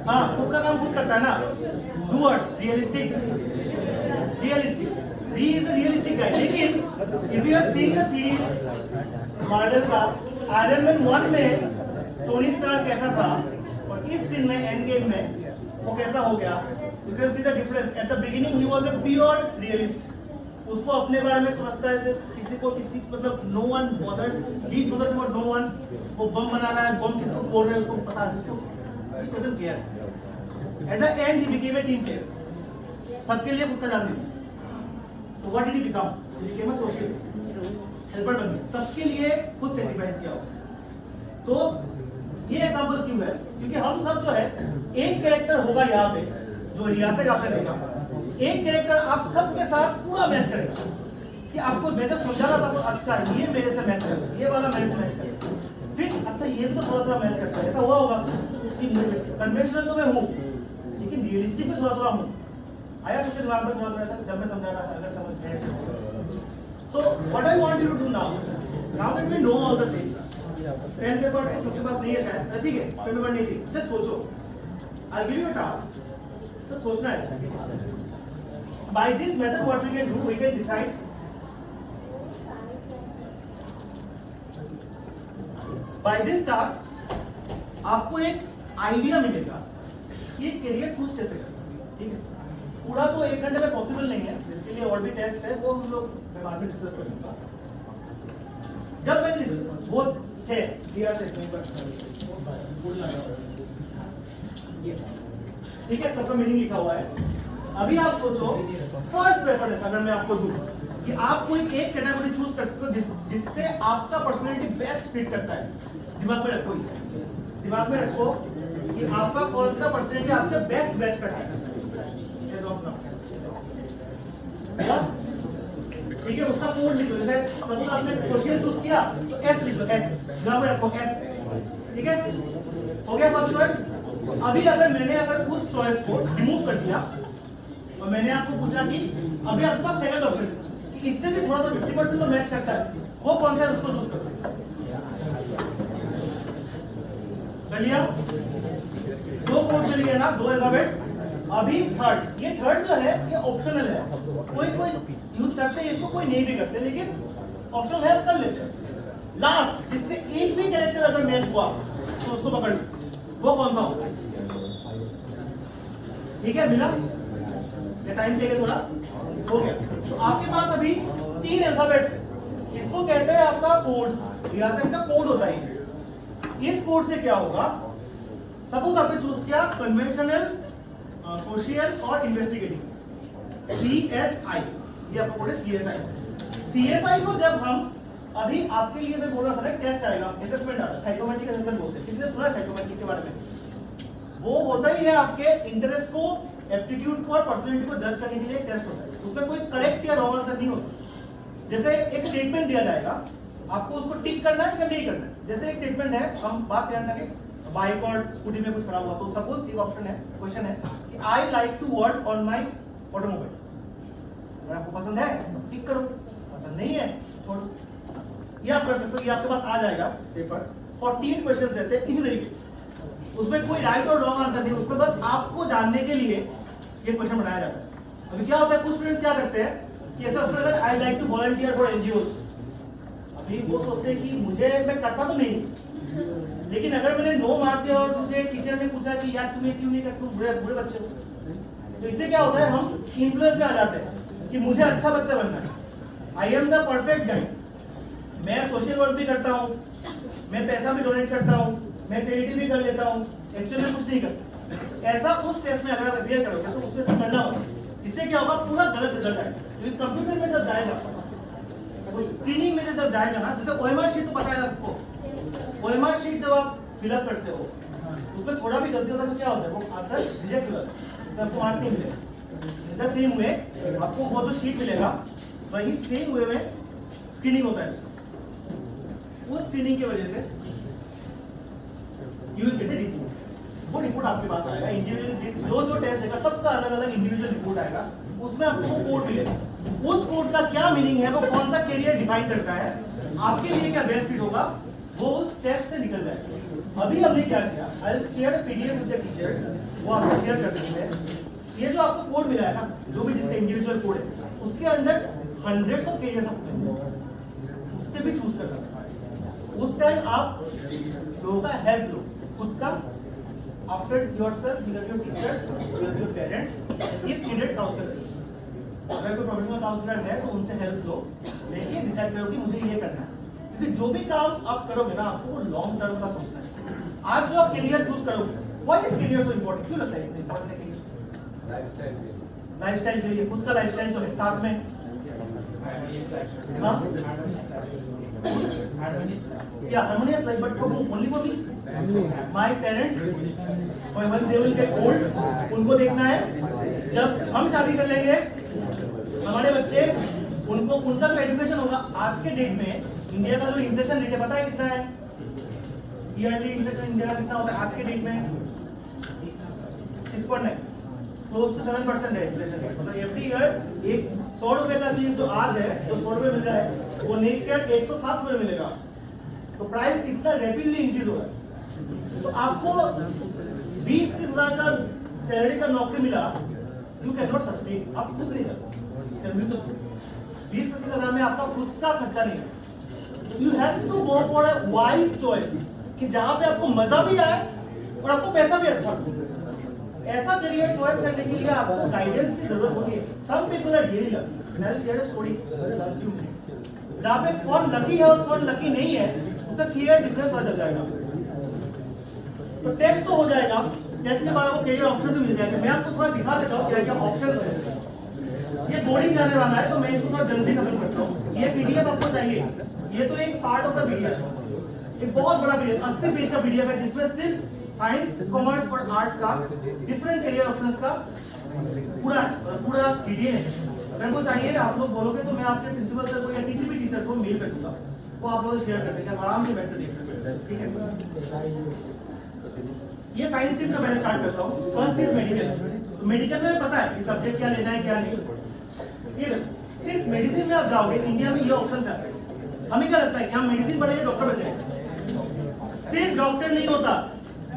हाँ खुद का काम खुद करता है ना। Doers, realistic, he is a realistic guy. लेकिन if you have seen the series Marvel का, आयरन मैन 1 में टोनी स्टार्क कैसा था और इस सीन में एंड गेम में वो कैसा हो गया, you can see the difference. At the beginning he was a pure realist, उसको अपने बारे में समझता है सिर्फ, किसी मतलब no one bothers, he bothers about no one. वो बम बना रहा है, बम किसको फोड़ रहे हैं उसको पता है, उसको doesn't care. At the and he became a team player, सबके लिए खुद का जान दिया। तो what did he become? He became a social helper बन गया, सबके लिए खुद सैक्रिफाइस किया उसने। तो ये एग्जांपल क्यों है? क्योंकि हम सब जो है, एक कैरेक्टर होगा यहाँ पे जो रियासत आपने देखा, एक कैरेक्टर आप सबके साथ पूरा मैच करेगा कि आपको मैं जब समझा रहा था तो अच्छा ये मेरे से मैच करेगा, ये वाला मेरे से मैच करेगा, फिर अच्छा ये भी तो थोड़ा थोड़ा मैच करता है। ऐसा हुआ होगा कि कन्वेंशनल तो मैं हूँ लेकिन रियलिस्टिक में थोड़ा थोड़ा हूँ। आया सबके दिमाग में थोड़ा थोड़ा ऐसा जब मैं समझा रहा था, अगर समझ गए। So what I want you to do now that we know all the things, pen paper सबके पास नहीं है शायद, ठीक है, पेन पेपर नहीं चाहिए, जस्ट सोचो। I give you a task, तो सोचना है। By this method, what we can do, we can decide. By this task, आपको एक आइडिया मिलेगा कि करियर चूज कैसे करना, ठीक है? पूरा तो 1 घंटे में पॉसिबल नहीं है, इसके लिए और भी टेस्ट है, वो हम लोग बाद में डिस्कस करेंगे। जब मैं वो थे दिया से ठीक है, सबका मीनिंग लिखा हुआ है। अभी आप सोचो फर्स्ट प्रेफरेंस अगर मैं आपको दूं कि आप कोई एक कैटेगरी चूज कर सकते हो जिससे आपका पर्सनालिटी बेस्ट फिट करता है। दिमाग में रखो, दिमाग में रखो कि आपका कौन सा पर्सनालिटी आपसे बेस्ट मैच करता है। ठीक है, उसका कोड लिख लो। जैसे सपोज आपने सोशल चूज किया तो एस लिख लो, एस दिमाग में रखो, एस। ठीक है, हो गया फर्स्ट चॉइस। अभी अगर उस चॉइस को रिमूव कर दिया और मैंने आपको पूछा कि अभी आपके पास सेकंड ऑप्शन कि इससे भी थोड़ा सा 50% तो मैच करता है, वो कौन सा है उसको चूज करो। कर लिया, 2 कोड मिल गया ना, 2 अल्फाबेट्स। अभी थर्ड, ये थर्ड जो है ये ऑप्शनल है, कोई यूज करते हैं इसको, कोई नहीं भी करते, लेकिन ऑप्शनल है, कर लेते हैं। लास्ट, जिससे एक भी कैरेक्टर अगर मैच हुआ तो उसको पकड़ लो, वो कौन सा होगा? ठीक है, मिला? टाइम चाहिए थोड़ा, हो गया। तो आपके पास अभी 3 अल्फाबेट्स, इसको कहते हैं आपका कोड, रियासत का कोड होता है। इस कोड से क्या होगा? सपोज आपने चूज किया कन्वेंशनल, सोशल और इन्वेस्टिगेटिव, CSI, ये आपका कोड है CSI। CSI को जब हम अभी आपके लिए मैं बोल रहा था ना, टेस्ट आएगा, असेसमेंट आता है, साइकोमेट्रिक असेसमेंट बोलते हैं। किसने सुना है साइकोमेट्रिक के बारे में? वो होता ही है आपके इंटरेस्ट को, एप्टीट्यूड को और पर्सनैलिटी को जज करने के लिए टेस्ट होता है। उसमें कोई करेक्ट या रॉन्ग आंसर नहीं होता। जैसे एक स्टेटमेंट दिया जाएगा, आपको उसको टिक करना है या नहीं करना है। जैसे एक स्टेटमेंट है, हम बात कर रहे थे कि बाइक और स्कूटी में कुछ खड़ा हुआ, तो सपोज एक ऑप्शन है, क्वेश्चन है कि I like to work on my automobiles. अगर आपको पसंद है टिक करो, पसंद नहीं है छोड़ो। ये आप कर सकते हो, ये आपके पास आ जाएगा पेपर। 48 क्वेश्चंस रहते हैं इसी तरीके, उसमें कोई राइट और रॉन्ग आंसर नहीं, उसमें बस आपको जानने के लिए ये क्वेश्चन बनाया जाता है। अभी क्या होता है, कुछ स्टूडेंट्स क्या करते हैं कि ऐसा ऑप्शन है I like to volunteer for NGOs. अभी वो सोचते हैं कि मुझे, मैं करता तो नहीं, लेकिन अगर मैंने नो मार दिया और मुझे टीचर ने पूछा कि यार तुम्हें क्यों नहीं करते, तुम बुरे बच्चे हो, तो इससे क्या होता है, हम इन्फ्लुएंस में आ जाते हैं कि मुझे अच्छा बच्चा बनना है, I am the perfect guide, मैं सोशल वर्क भी करता हूँ, मैं पैसा भी डोनेट करता हूँ, मैं चैरिटी भी कर लेता हूँ, एक्चुअली में कुछ नहीं करता। ऐसा उस टेस्ट में अगर आप अपियर करोगे तो उसमें करना होगा, इससे क्या होगा, पूरा गलत रिजल्ट आएगा। क्योंकि कंप्यूटर में जब जाएगा, स्क्रीनिंग में जब जाएगा ना, जैसे ओएमआर शीट तो पता है ना आपको, ओएमआर शीट जब आप फिलअप करते हो उसमें थोड़ा भी गलती होता है तो क्या होता है, वो आंसर रिजेक्ट हो जाता है, उसमें आपको मार्क नहीं मिलेगा। इन द सेम वे आपको वो जो शीट मिलेगा वही सेम वे में स्क्रीनिंग होता है उसका। उस स्क्रीनिंग की वजह से you will get A report, वो रिपोर्ट आपके पास आएगा इंडिविजुअल, जो टेस्ट देगा सबका अलग अलग इंडिविजुअल रिपोर्ट आएगा, उसमें आपको कोड मिलेगा। उस कोड का क्या मीनिंग है, वो कौन सा कैरियर डिफाइन करता है, आपके लिए क्या बेस्ट फिट होगा, वो उस टेस्ट से निकल जाएगा। अभी हमने क्या किया, आई will share a PDF with the teachers, वो आपको शेयर कर सकते हैं। ये जो आपको कोड मिला है ना, जो भी जिसका इंडिविजुअल कोड है, उसके अंदर हंड्रेड्स ऑफ कैरियर आपको मिलेंगे, उससे भी चूज करना है। उस टाइम आप लोगों का हेल्प लो, खुद का, after yourself, you have your teachers, you have your parents, if needed counselors. अगर कोई प्रोफेशनल काउंसलर है तो उनसे हेल्प लो, लेकिन डिसाइड करो कि मुझे ये करना है। क्योंकि जो भी काम आप करोगे ना, आपको वो लॉन्ग टर्म का सोचना है। आज जो आप करियर चूज करोगे, why is career so important, क्यों लगता है इतना इंपॉर्टेंट है करियर? लाइफस्टाइल के लिए, खुद का लाइफस्टाइल तो है, साथ में yeah, harmonious life, but for whom? Only for me. My parents, when they will get old, उनको देखना है। जब हम शादी कर लेंगे, हमारे बच्चे, उनको उनका जो एजुकेशन होगा, आज के डेट में इंडिया का जो इन्फ्लेशन रेट है पता है कितना है? ईयरली इन्फ्लेशन इंडिया का कितना होता है आज के डेट में? 6.9, क्लोज टू 7% है इन्फ्लेशन रेट। मतलब एवरी ईयर एक 100 रुपए का चीज जो आज है, जो 100 रुपए मिल रहा है, वो नेक्स्ट ईयर 107 रुपए मिलेगा। तो प्राइस इतना रैपिडली इंक्रीज हो रहा है। तो आपको 20-30 हजार का सैलरी का नौकरी मिला, यू कैन नॉट सस्टेन, आप खुद नहीं सकते। 20-25 हजार में आपका खुद का खर्चा नहीं है। You have to go for a wise choice, कि जहां पे आपको मजा भी आए और आपको पैसा भी अच्छा मिले। ऐसा करियर चॉइस करने के लिए आपको गाइडेंस की जरूरत होती है। Some people are really lucky. I will share a story last few minutes. जहां पे कौन लकी है और कौन लकी नहीं है, उसका क्लियर डिफरेंस पता चल जाएगा। तो टेस्ट तो हो जाएगा, टेस्ट के बाद आपको करियर ऑप्शन भी मिल जाएंगे। मैं आपको थोड़ा दिखा देता हूँ क्या क्या ऑप्शंस है। ये बोर्डिंग जाने वाला है, तो मैं इसको थोड़ा जल्दी खत्म करता हूँ। ये पीडीएफ आपको चाहिए, ये तो एक पार्ट ऑफ द पीडीएफ है, एक बहुत बड़ा पीडीएफ, 80 पेज का पीडीएफ है, जिसमें सिर्फ साइंस, कॉमर्स और आर्ट्स का डिफरेंट करियर ऑप्शंस का पूरा डिटेल है। अगर वो चाहिए, आप लोग बोलोगे तो मैं आपके प्रिंसिपल सर को या किसी भी टीचर को मेल कर दूंगा, वो आप लोग शेयर कर देंगे, आराम से बैठ कर देख सकते हैं। ठीक है, ये साइंस स्ट्रीम का मैंने स्टार्ट करता हूँ। First is medical. मेडिकल में पता है कि सब्जेक्ट क्या लेना है क्या नहीं। ये सिर्फ मेडिसिन में आप जाओगे, इंडिया में ये ऑप्शन है। हमें क्या लगता है कि हम मेडिसिन पढ़ेंगे डॉक्टर बन जाएंगे। सिर्फ डॉक्टर नहीं होता,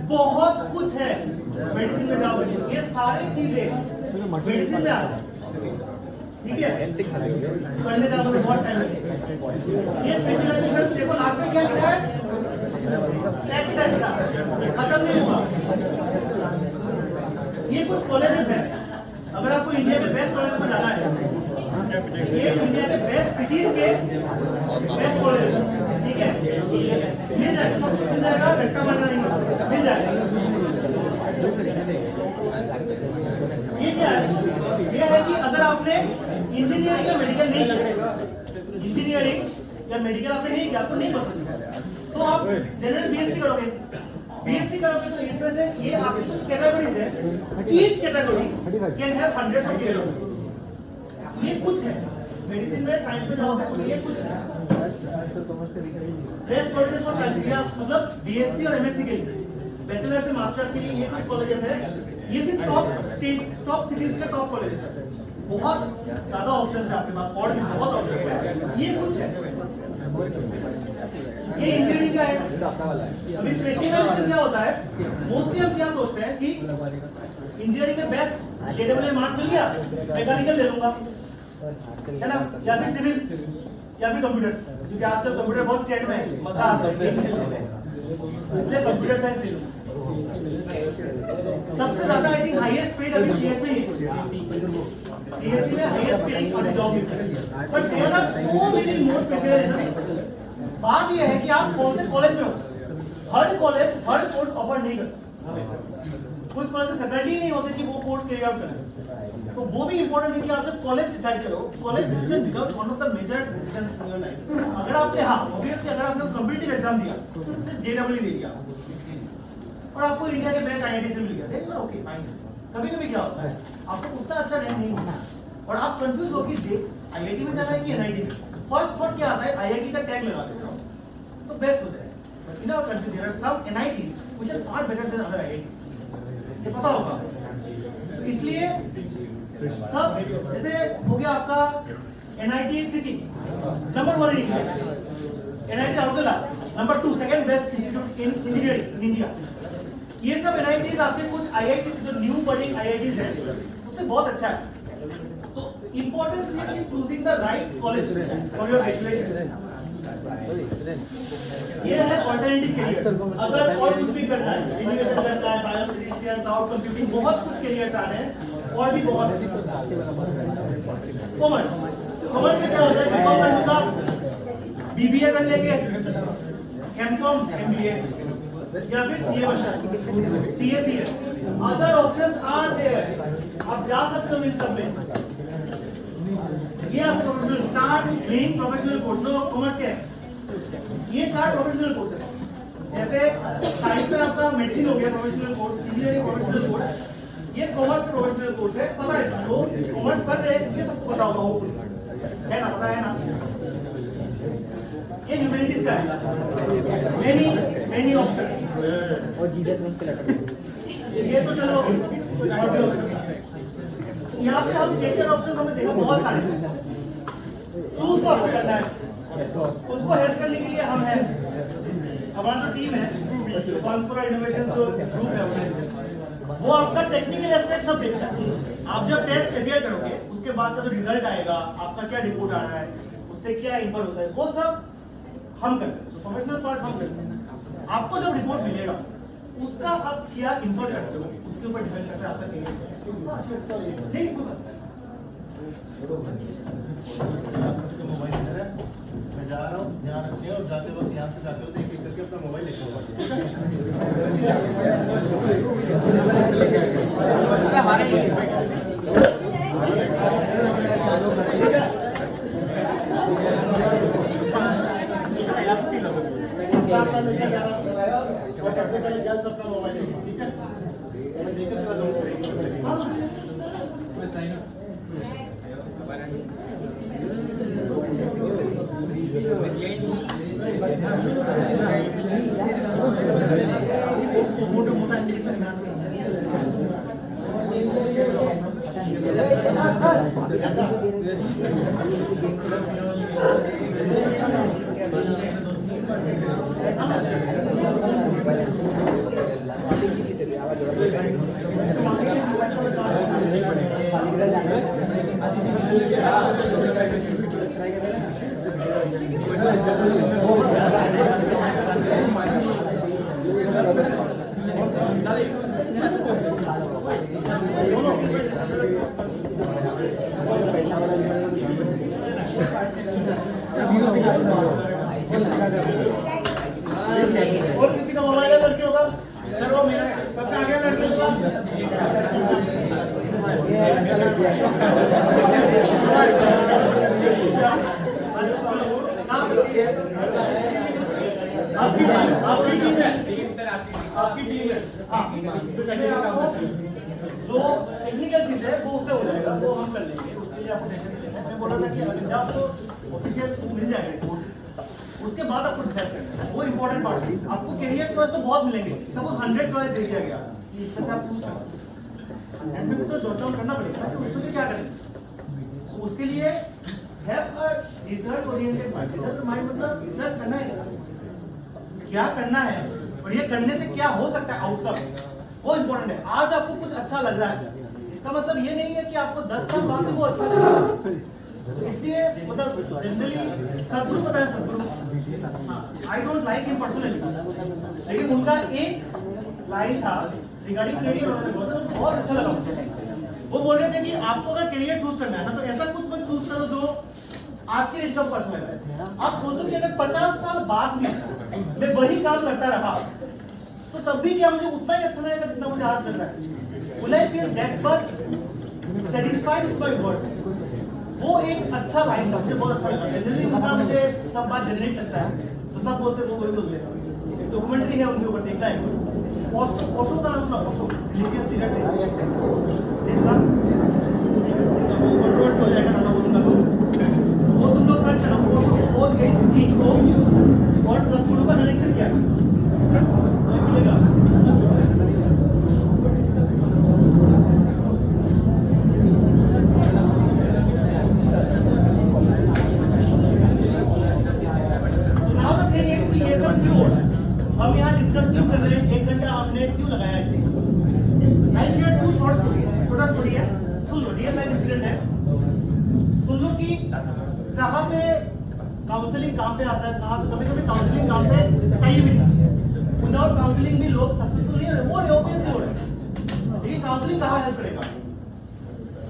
बहुत कुछ है मेडिसिन में जाओगे। ये सारी चीजें मेडिसिन में आते हैं, ठीक है। पढ़ने जाओगे तो बहुत टाइम लगेगा। ये स्पेशलाइजेशन देखो, लास्ट में क्या लिखा है, एक्सेट्रा, खत्म नहीं हुआ। ये कुछ कॉलेजेस हैं, अगर आपको इंडिया के बेस्ट कॉलेज में जाना है, ये इंडिया के बेस्ट सिटीज के बेस्ट कॉलेज, ठीक है, मिल जाएगा, सब कुछ मिल जाएगा, रट्टा मारना नहीं मिल जाएगा। ये क्या है, ये है कि अगर आपने इंजीनियरिंग या मेडिकल नहीं किया, इंजीनियरिंग या मेडिकल आपने नहीं किया, आपको नहीं पसंद है, तो आप जनरल बीएससी करोगे। बीएससी करोगे तो इसमें से ये आपकी कुछ कैटेगरीज है, each category can have hundreds of career options. ये कुछ है, मेडिसिन में, साइंस में जाओगे तो ये कुछ है। बेस्ट कॉलेजेस फॉर साइंस, मतलब बीएससी और एमएससी के लिए बैचलर से मास्टर्स के लिए ये कुछ कॉलेजेस है, ये सिर्फ टॉप स्टेट्स, टॉप सिटीज के टॉप कॉलेजेस है। बहुत ज्यादा ऑप्शंस है आपके पास, और भी बहुत ऑप्शंस है। ये कुछ है, ये इंजीनियरिंग का है। अभी स्पेशलाइजेशन क्या होता है, मोस्टली हम क्या सोचते हैं कि इंजीनियरिंग में बेस्ट जेडब्ल्यू मार्क मिल गया, मैकेनिकल ले लूंगा, है ना, या फिर सिविल या फिर कंप्यूटर, क्योंकि आजकल कंप्यूटर बहुत ट्रेंड में है, मजा आ सकता है, इसलिए कंप्यूटर साइंस ले लूंगा। सबसे ज्यादा आई थिंक हाईएस्ट पेड अभी सीएस में, सीएससी में हाईएस्ट पेड जॉब है, but there are so many more specializations. बात यह है कि आप कौन से कॉलेज में हो। हर कॉलेज हर कोर्स ऑफर नहीं करता, कुछ कॉलेज में फैकल्टी नहीं होते कि वो कोर्स कैरी आउट करें, तो वो भी इंपॉर्टेंट है कि आप जब कॉलेज डिसाइड करो, college decision becomes one of the major decisions in your life. अगर आपने ऑब्वियसली अगर आपने कॉम्पिटिटिव एग्जाम दिया तो जेडब्ल्यू दे दिया और आपको इंडिया के बेस्ट आईआईटी से मिल गया, देन ओके फाइन। कभी-कभी क्या होता है, आपको उतना अच्छा रैंक नहीं मिलता और आप कंफ्यूज हो कि जे आईआईटी में जाना है कि एनआईटी में। फर्स्ट थॉट क्या आता है, आईआईटी का टैग लगा देते हो तो बेस्ट हो जाएगा। But in our country there are some NITs which are far better than other IITs, ये पता होगा। तो इसलिए सब जैसे हो गया आपका NIT Trichy number 1 in India, NIT Rourkela number 2 second best institute in engineering in India. ये सब एनआईटीज आपके कुछ आईआईटी जो न्यू बडिंग आईआईटीज हैं उससे बहुत अच्छा है। तो importance is in choosing the right college for your graduation. ये है ऑल्टरनेटिव करियर। अगर और कुछ भी करना है, एजुकेशन करना है, बायोस्टैटिस्टिक्स, क्लाउड कंप्यूटिंग, बहुत कुछ करियर्स आ रहे हैं और भी बहुत। कॉमर्स में क्या होता है, बीकॉम कर लूंगा, बीबीए कर लेंगे, एमकॉम एमबीए या फिर CA CS. Other options are there, आप जा सकते हो इन सब में। ये आपका प्रोफेशनल 4 मेन प्रोफेशनल कोर्स जो कॉमर्स के हैं, ये 4 प्रोफेशनल कोर्स है। जैसे साइंस में आपका मेडिसिन हो गया professional course, engineering professional course, ये कॉमर्स प्रोफेशनल कोर्स है। पता है जो कॉमर्स पढ़ रहे हैं ये सबको पता होगा, होपफुली है ना, पता है ना। ये ह्यूमैनिटीज का है, मेनी ऑप्शन और जीजस में के लटक ये तो चलो। यहाँ पे हम कैरियर ऑप्शन हमने देखा बहुत सारे, चूज तो आपको करना है, उसको हेल्प करने के लिए हम हैं, हमारा जो टीम है कॉन्सफोरा इनोवेशंस जो ग्रुप है वो आपका टेक्निकल एस्पेक्ट सब देखता है। आप जब टेस्ट अपियर करोगे उसके बाद का जो रिजल्ट आएगा, आपका क्या रिपोर्ट आ रहा है, उससे क्या इन्फर होता है, वो सब हम करते हैं, प्रोफेशनल पार्ट हम करते हैं। आपको जब रिपोर्ट मिलेगा उसका आप क्या इन्फर करते हो उसके ऊपर डिपेंड करता है आपका करियर। मैं जा रहा हूँ, ध्यान रखिए और जाते वक्त यहाँ से जाते वक्त एक करके अपना मोबाइल लेके सबसे पहले गर्ल्स अपना मोबाइल लेंगे, ठीक है, मैं देकर चला जाऊँगा। और किसी का मोबाइल है लड़के होगा सर, वो मेरा सबका आगे लड़के होगा। आपकी टीम है, आपकी टीम है। जो टेक्निकल चीज है वो उससे हो जाएगा, वो हम कर लेंगे, उसके लिए आपको टेंशन नहीं लेना है। मैं बोला था कि अगर जब आपको ऑफिशियल मिल जाएगा उसके बाद आपको डिसाइड करना है, वो इंपॉर्टेंट पार्ट है। आपको करियर चॉइस तो बहुत मिलेंगे, सपोज 100 चॉइस दे दिया गया कि इसमें से आप चूज कर सकते हैं, एंड में भी तो जॉट डाउन करना पड़ेगा कि उसमें से क्या करें। तो उसके लिए have a research oriented mind. Research mind मतलब रिसर्च करना है, क्या करना है और ये करने से क्या हो सकता है आउटकम, वो इंपॉर्टेंट है। आज आपको कुछ अच्छा लग रहा है, इसका मतलब ये नहीं है कि आपको 10 साल बाद में वो अच्छा लगेगा। तो इसलिए मतलब जनरली सदगुरु पता है, सदगुरु I don't like him personally, लेकिन उनका एक लाइन था रिगार्डिंग करियर, उन्होंने बोला था बहुत अच्छा लगा मुझे। वो बोल रहे थे कि आपको अगर करियर चूज करना है ना, तो ऐसा कुछ मत चूज करो जो आज के डेट में पर्सन लग रहा है। आप सोचो कि अगर 50 साल बाद भी मैं वही काम करता रहा तो तब भी क्या मुझे उतना ही अच्छा लगेगा जितना मुझे आज लग रहा है। Will I feel that much satisfied with my work? वो एक अच्छा लाइन था, मुझे बहुत अच्छा लगा। जनरली उनका मुझे सब बात जनरेट लगता है, तो सब बोलते वो वही बोलते हैं। डॉक्यूमेंट्री है उनके ऊपर, देखना है। ओशो का नाम सुना, ओशो रिलीजियस लीडर थे, इसका वो कंट्रोवर्सी हो जाएगा ना उनका, वो तुम लोग सर्च करना ओशो, वो इस चीज को और सदगुरु का कनेक्शन क्या है तो मिलेगा। हम यहाँ डिस्कस क्यों कर रहे हैं, 1 घंटा हमने क्यों लगाया इसे। आई शेयर 2 शॉर्ट स्टोरी, छोटा स्टोरी है, सुन लो, रियल लाइफ इंसिडेंट है। सुन लो कि कहाँ पे काउंसलिंग काम पे आता है, कहाँ पे कभी कभी काउंसलिंग काम पे चाहिए भी नहीं। विदाउट काउंसलिंग भी लोग सक्सेसफुल नहीं हो रहे, वो ऑब्वियसली हो रहे हैं। लेकिन काउंसलिंग कहाँ हेल्प करेगा।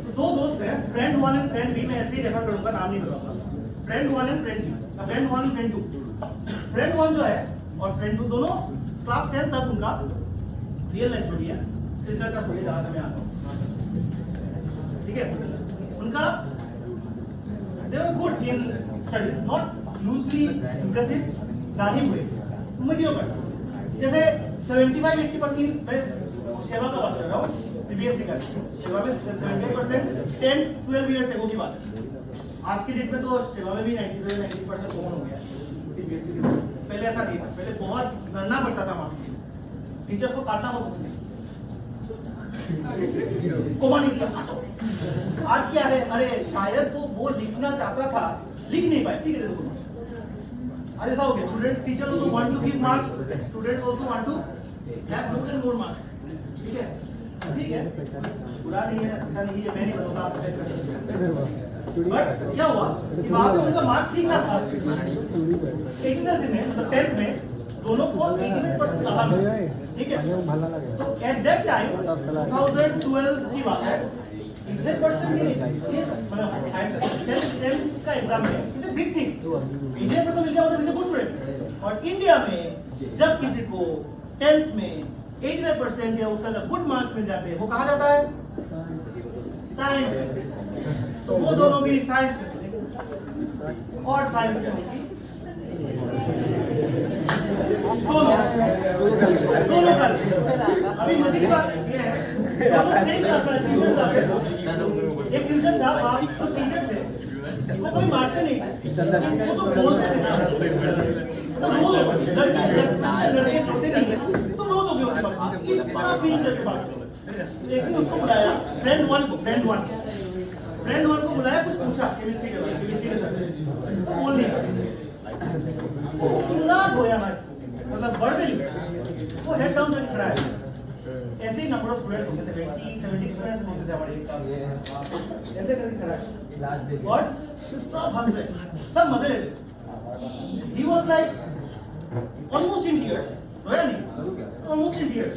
तो 2 दोस्त हैं, फ्रेंड 1 एंड फ्रेंड बी, मैं ऐसे ही रेफर करूंगा, नाम नहीं बताऊंगा। Friend 1 and friend B, friend 1 and friend 2। Friend 1 जो है और फ्रेंड 2 दोनों क्लास 10 तक उनका रियल लाइफ स्टोरी है, सिलचर का स्टोरी जहां से मैं आता हूं, ठीक है। उनका they were good in studies, not hugely impressive, ना ही हुए मीडियोकर। जैसे 75-80% मैं सेवा का बात कर रहा हूँ, सीबीएसई का। सेवा में 70% 10-12 ईयर्स एगो की बात है। आज की डेट में तो सेवा में भी 97-90% कॉमन हो गया सीबीएसई के। पहले ऐसा नहीं था, पहले बहुत लड़ना पड़ता था मार्क्स के लिए, टीचर्स को काटना बहुत पसंद नहीं, कोमा नहीं दिया। आज क्या है, अरे शायद तो वो लिखना चाहता था, लिख नहीं पाए, ठीक है देखो मार्क्स। आज ऐसा हो गया, students teacher also want to give marks, students also want to have more and more marks, ठीक है। ठीक है, बुरा नहीं है, अच्छा नहीं है, मैं नहीं बताऊंगा, आप डिसाइड कर सकते हैं। बट क्या हुआ कि वहां पे उनका मार्क्स ठीक था, एसएसएलसी में मतलब 10th में दोनों को 88% आया, ठीक है। तो एट दैट टाइम 2012 की बात है, 88% मतलब 10th का एग्जाम है, इट्स अ बिग थिंग। 88% मिल गया मतलब इज अ गुड स्टूडेंट। और इंडिया में जब किसी को 10th में 85% या उससे ज्यादा गुड मार्क्स मिल जाते हैं, वो कहा जाता है साइंस। तो वो दोनों भी साइंस में चले और साइंस में दोनों करते। अभी मजे की बात ये है, दोनों सेम क्लास में ट्यूशन जाते, एक ट्यूशन था, वहाँ तो टीचर थे, वो कभी मारते नहीं, वो तो बोलते थे ना, तो रोज लड़के रोते नहीं, तो रोज हो गया इतना पीछ लड़के बात। एक दिन उसको बुलाया, फ्रेंड 1 को बुलाया, कुछ पूछा केमिस्ट्री के बारे में, केमिस्ट्री के सर तो बोल नहीं पाया, कितना धोया ना, मतलब वर्ड में लिखा, वो हेड डाउन करके खड़ा है। ऐसे ही नंबर ऑफ स्टूडेंट्स होंगे, 70 स्टूडेंट्स होते थे हमारे क्लास में, ऐसे करके खड़ा है और सब हंस रहे, सब मजे ले रहे। He was like almost in tears, रोया नहीं, almost in tears.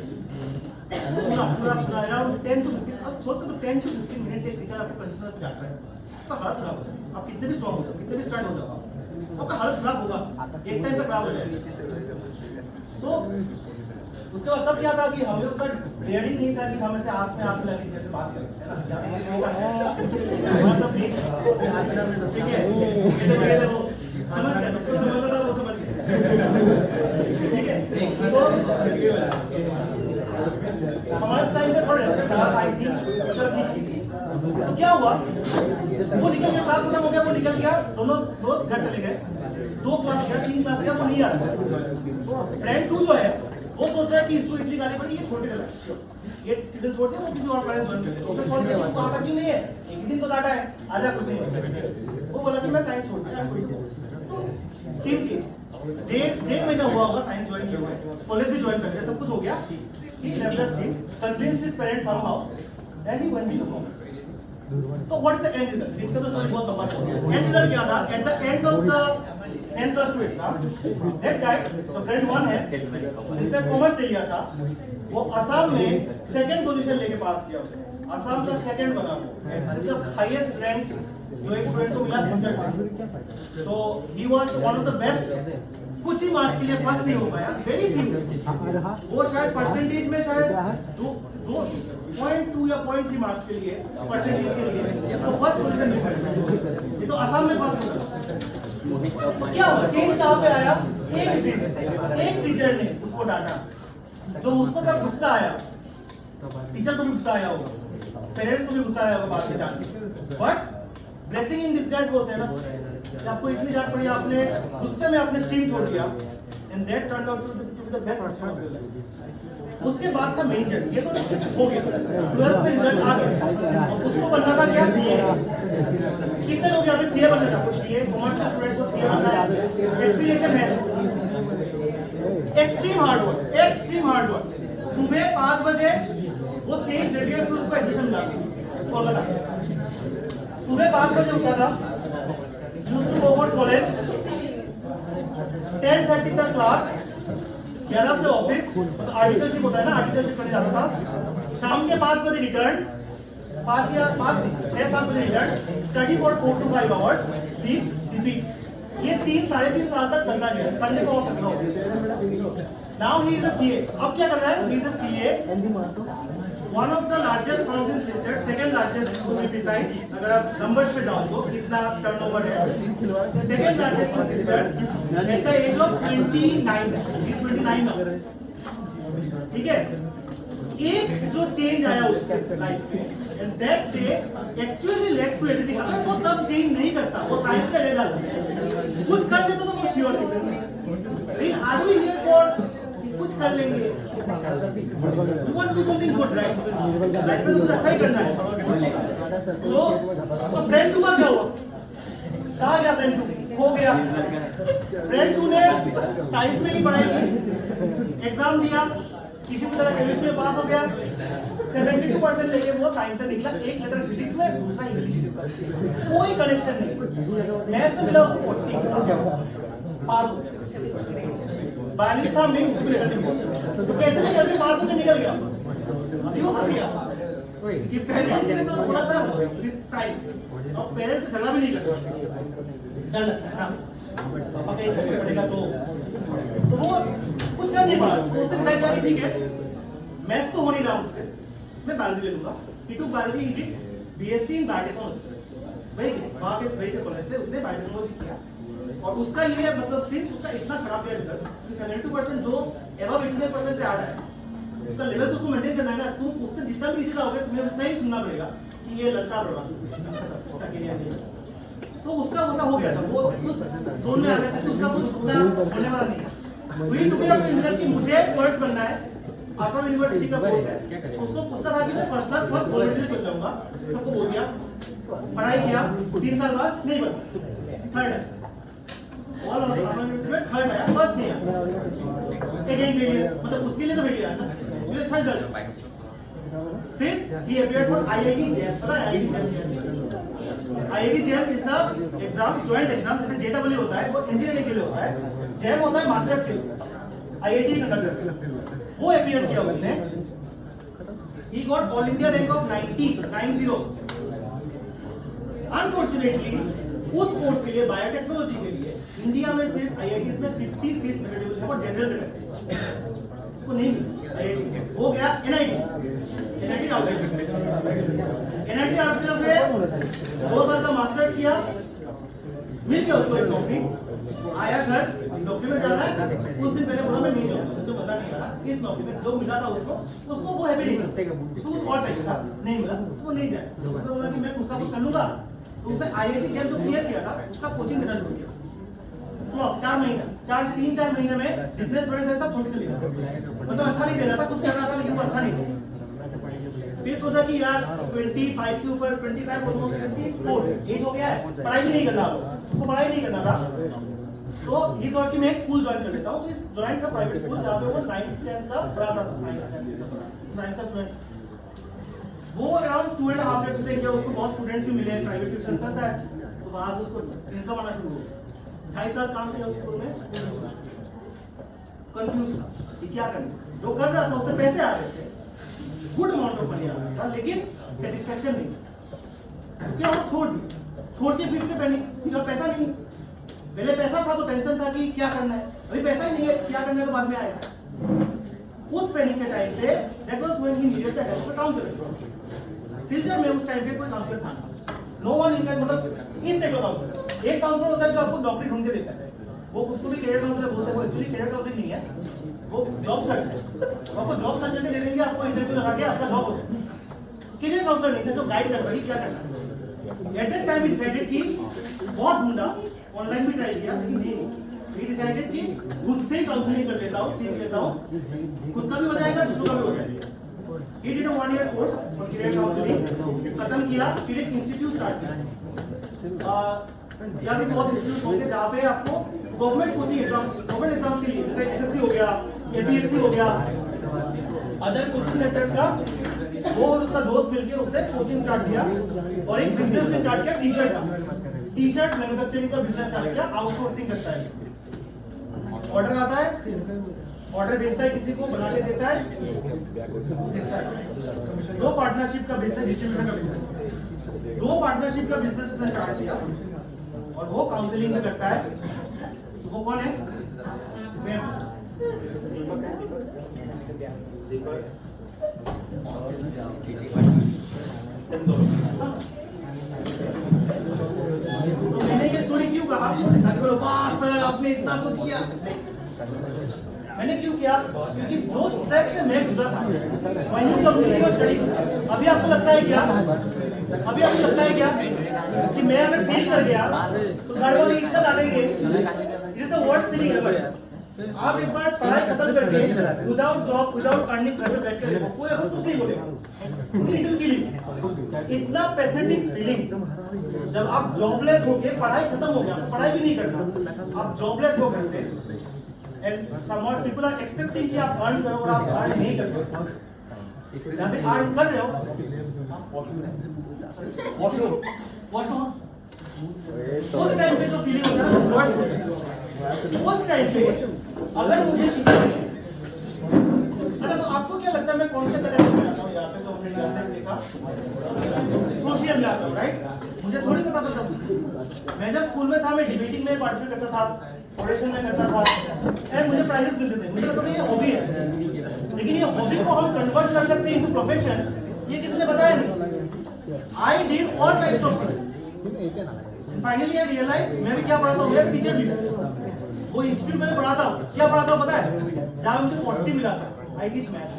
Around 10 to 15, अब सोच सकते हो 10 to 15 मिनट से टीचर आपको कंटिन्यूअस डांट रहा है, आपका हालत खराब हो जाएगा। आप कितने भी स्ट्रॉन्ग हो जाओ, कितने भी स्ट्रांग हो जाओ, आपका हालत खराब होगा, एक टाइम पे खराब हो जाएगा। तो उसके बाद तब क्या था कि हमें उसका डेयरिंग नहीं था कि हम ऐसे हाथ में हाथ मिला के जैसे बात करें, है ना, मतलब ठीक है, ये देखो समझ गया, जिसको समझता था वो समझ गया, ठीक है। हमारे टाइम पे थोड़ा रेस्पेक्ट था, आई थिंक। तो क्या हुआ वो निकल गया, क्लास खत्म हो गया, वो निकल गया, दोनों दोस्त घर चले गए, 2 क्लास गया, 3 क्लास गया, वो नहीं आ रहा। फ्रेंड 2 जो है वो सोच रहा है कि इसको इतनी गाली पड़ी, ये छोड़ के चला, ये ट्यूशन छोड़ के वो किसी और क्लास ज्वाइन कर ले, उसने कॉल किया, तो आता क्यों नहीं है, एक दिन तो डाटा है, आजा कुछ नहीं। वो बोला कि मैं साइंस छोड़ दिया, स्ट्रीम चेंज, डेढ़ महीना हुआ होगा साइंस ज्वाइन किया हुआ है, कॉलेज भी ज्वाइन कर लिया, सब कुछ हो गया, he left the stream, convinced his parents somehow, and he went into commerce. तो what is the end result? इसका तो स्टोरी बहुत लंबा है। एंड रिजल्ट क्या था? At the end of the 10+2 exam, that guy, तो फ्रेंड 1 है, जिसने कॉमर्स ले लिया था, वो असम में सेकंड पोजीशन लेके पास किया उसने, असम का सेकंड बना वो, this is the highest rank जो एक स्टूडेंट को मिला सेंटर से। तो he was one of the best, कुछ ही मार्क्स के लिए फर्स्ट नहीं हो पाया, वेरी फ्यू, वो शायद परसेंटेज में शायद 2.2 या 0.3 मार्क्स के लिए, परसेंटेज के लिए तो फर्स्ट पोजीशन मिल सकती, ये तो असम में फर्स्ट होगा। क्या हुआ, चेंज कहाँ पे आया? एक दिन एक टीचर ने उसको डांटा, जो उसको तब गुस्सा आया, टीचर को भी गुस्सा आया होगा, पेरेंट्स को भी गुस्सा आया होगा बात में जान के, बट ब्लेसिंग इन डिस्गाइज बोलते हैं ना, कि आपको इतनी डांट पड़ी, आपने गुस्से में आपने स्ट्रीम छोड़ दिया, and that turned out to be the best option of your life. उसके बाद था मेन जर्नी, ये तो हो गया, 12th में रिजल्ट आ गया, और उसको बनना था क्या, सीए। कितने लोग यहाँ पे सीए बनना चाहते हैं? सीए, कॉमर्स के स्टूडेंट्स को सीए बनना है, एस्पिरेशन है, extreme hard work, extreme hard work. सुबह 5 बजे वो सेम जेडीएस में उसको एडमिशन मिला कोलकाता, सुबह 5 बजे उठा था, used to go for college, 10:30 तक क्लास, 11 से ऑफिस, आर्टिकलशिप होता है ना, आर्टिकलशिप करने जाता था, शाम के 5 बजे रिटर्न, 6-7 बजे return, study for 4 to 5 hours, sleep, repeat. ये 3-3.5 साल तक चलता गया, संडे को ऑफ रखा होगा। Now he is a CA, अब क्या कर रहा है? He is a CA, one of the largest firms in Silchar, second largest to be precise, अगर आप नंबर्स पे डाल दो कितना टर्नओवर है, second largest in Silchar, at the age of 29, he is 29 now, ठीक है। एक जो चेंज आया उसके लाइफ में, and that day actually led to everything. अगर वो तब चेंज नहीं करता, वो साइंस का रिजल्ट कुछ कर लेता तो वो श्योर है, आर वी हियर फॉर कुछ कर लेंगे, you want to do something good, right? Life में तो कुछ अच्छा ही करना है। तो फ्रेंड 2 का क्या हुआ? कहाँ गया फ्रेंड 2? खो गया। फ्रेंड 2 ने साइंस में ही पढ़ाई की, एग्जाम दिया, किसी भी तरह केमिस्ट्री में पास हो गया, 72% लेके वो साइंस से निकला, एक लेटर फिजिक्स में, दूसरा इंग्लिश में, कोई कनेक्शन नहीं। मैथ्स में मिला उसको 40, पास हो गया। बायोलॉजी था मेन, उसको लेकर नहीं, तो कैसे भी करके पास होकर निकल गया। अभी वो फंस गया कि पेरेंट्स ने तो बोला था साइंस, और पेरेंट्स से झगड़ा भी नहीं करते, डर लगता है ना, पापा कहीं करना पड़ेगा, तो वो कुछ कर नहीं पड़ा, तो उसने डिसाइड किया कि ठीक है, मैथ्स तो हो नहीं रहा मुझसे, मैं बायोलॉजी ले लूंगा। He took biology, he did BSc in biotechnology, वही के कॉलेज से उसने बायोटेक्नोलॉजी किया। और उसका ये मतलब सिंस उसका इतना खराब गया रिजल्ट कि 72% जो एबव 85% से आ रहा है, उसका लेवल तो उसको मेंटेन करना है ना, तुम उससे जितना भी नीचे जाओगे तुम्हें उतना ही सुनना पड़ेगा कि ये लड़का बड़ा उसका करियर नहीं है। तो उसका वैसा हो गया था, वो उस जोन में आ गया था कि उसका कुछ उतना होने वाला नहीं है। तो ये टुके अपने इंसान कि मुझे फर्स्ट बनना है, असम यूनिवर्सिटी का कोर्स है, उसको पूछता था कि मैं फर्स्ट क्लास फर्स्ट कॉलेज में जाऊंगा, सबको बोल दिया, पढ़ाई किया, 3 साल बाद नहीं बना, थर्ड है, ऑल असम यूनिवर्सिटी में थर्ड आया, फर्स्ट नहीं आया, अगेन फेलियर, मतलब उसके लिए तो फेलियर आया, मुझे अच्छा रिजल्ट। फिर he appeared for IIT JM, पता है IIT JM? IIT JM is the exam, joint exam, जैसे JEE होता है वो इंजीनियरिंग के लिए होता है, JM होता है मास्टर्स के लिए, IIT कंडक्टर, वो अपीयर किया उसने, he got all India rank of 90। Unfortunately उस कोर्स के लिए, बायोटेक्नोलॉजी के लिए, इंडिया में सिर्फ आईआईटीज में 50 सीट्स अवेलेबल है और जनरल कैटेगरी, उसको नहीं मिली आईआईटी, वो गया एनआईटी आउटलेट से 2 साल का मास्टर्स किया, मिल गया उसको एक नौकरी, आया घर, नौकरी में जाना है, कुछ दिन पहले बोला मैं नहीं जाऊंगा, मुझे मजा नहीं आ रहा इस नौकरी में, जो मिला था उसको वो हैवी नहीं था, उसको कुछ और चाहिए था, नहीं मिला, वो नहीं जाए, उसने बोला कि मैं उसका कुछ कर लूंगा, तो उसने IIT जेम जो क्लियर किया था उसका कोचिंग देना शुरू किया। फ्लॉप 4 महीने में जितने स्टूडेंट्स हैं सब छोड़ के चले गए, मतलब अच्छा नहीं दे रहा था, कुछ कर रहा था लेकिन वो अच्छा नहीं दे। फिर सोचा कि यार 25 के ऊपर 25 ऑलमोस्ट स्पोर्ट एज हो गया है, पढ़ाई भी नहीं करना, उसको पढ़ाई नहीं करना था, तो ये थॉट कि मैं एक स्कूल ज्वाइन कर लेता हूँ। तो इस ज्वाइन का प्राइवेट स्कूल जहाँ पे वो 9th 10th का पढ़ाता था, साइंस का स्टूडेंट। वो अराउंड 2.5 years से देखिए उसको बहुत स्टूडेंट्स भी मिले, प्राइवेट ट्यूशन चलता है, तो वहाँ से उसको इनकम आना शुरू हो गया। 2.5 साल काम किया उस स्कूल में, कंफ्यूज था कि क्या करना। जो कर रहा था उससे पैसे आ रहे थे, गुड अमाउंट ऑफ मनी आ रहा था, लेकिन सेटिस्फेक्शन नहीं था। क्या वो छोड़ के फिर से पैनिक, पैसा नहीं। पहले पैसा था तो टेंशन था कि क्या करना है, अभी पैसा ही नहीं है, क्या करना है तो बाद में आएगा। उस पैनिक के टाइम पे that was when he needed the help of counsellor. Silchar में उस टाइम पे कोई काउंसलर था नहीं, नो वन इन, मतलब इस टाइप का काउंसलर। एक काउंसलर होता है जो आपको नौकरी ढूंढ के देता है, वो खुद को भी कैरियर काउंसलर बोलते हैं, वो एक्चुअली कैरियर काउंसलिंग नहीं है, वो जॉब सर्च है। तो आपको जॉब सर्च करके दे देंगे, आपको इंटरव्यू लगा के आपका जॉब हो जाएगा। कैरियर काउंसलर नहीं था जो गाइड कर पाएगी क्या करना है। At that time he decided कि बहुत ढूंढा, ऑनलाइन भी ट्राई किया, लेकिन नहीं। ही डिसाइडेड कि खुद से ही काउंसलिंग कर लेता हूँ, सीख लेता हूँ, खुद का भी हो जाएगा, दूसरों का भी हो जाएगा। He did a 1 year course on career counseling, खत्म किया, फिर एक इंस्टीट्यूट स्टार्ट किया। यहाँ पे बहुत इंस्टीट्यूट होंगे जहाँ पे आपको गवर्नमेंट कोचिंग गवर्नमेंट एग्जाम्स के लिए, जैसे SSC हो गया, APSC हो गया, अदर कोचिंग सेंटर्स का, वो और उसका दोस्त मिलकर उसने कोचिंग स्टार्ट किया और एक बिजनेस भी स्टार्ट किया, टी शर्ट मैन्युफैक्चरिंग का बिजनेस स्टार्ट किया। आउटसोर्सिंग करता है, ऑर्डर आता है, ऑर्डर भेजता है, किसी को बना के देता है, बेचता है। दो पार्टनरशिप का बिजनेस, डिस्ट्रीब्यूशन का बिजनेस, दो पार्टनरशिप का बिजनेस उसने स्टार्ट किया और वो काउंसलिंग में करता है। तो वो कौन है? तो मैंने ये स्टोरी क्यों कहा ताकि बोलो वाह सर आपने इतना कुछ किया। मैंने क्यों किया? क्योंकि जो स्ट्रेस से मैं गुजरा था, when you complete your study, अभी आपको लगता है क्या कि मैं अगर फेल कर गया तो घर वाले इतना डांटेंगे, it is the worst feeling ever. आप एक बार पढ़ाई खत्म करके विदाउट जॉब विदाउट अर्निंग घर में बैठ कर देखो, कोई आपको कुछ नहीं बोलेगा, इट विल किल यू। इतना पैथेटिक फीलिंग जब आप जॉबलेस हो के, पढ़ाई खत्म हो गया, पढ़ाई भी नहीं करना, आप जॉबलेस हो करके and somewhat people are expecting कि आप अर्न करो और आप अर्न नहीं करते, या फिर अर्न कर रहे हो, वॉशरूम उस टाइम पे जो फीलिंग होता है वो वर्स्ट होता है। उस टाइम पे अगर मुझे किसी ने, अच्छा तो आपको क्या लगता है मैं कौन से कैटेगरी में आता हूँ? यहाँ पे तो हमने नर्सिंग देखा, सोशल में आता हूँ, राइट? मुझे थोड़ी पता था। मैं जब स्कूल में था मैं डिबेटिंग में पार्टिसिपेट करता था, ऑडिशन में करता था, एंड मुझे प्राइजेस मिलते थे। मुझे लगता था ये हॉबी है, लेकिन ये हॉबी को हम कन्वर्ट कर सकते हैं इनटू प्रोफेशन, ये किसी ने बताया नहीं। I did all types of things, finally I realize मैं भी क्या पढ़ाता हूँ, मैं टीचर भी हूँ। वो इंस्टीट्यूट में पढ़ाता हूँ, क्या पढ़ाता हूँ पता है? जहाँ मुझे 40 मिला था, I teach math.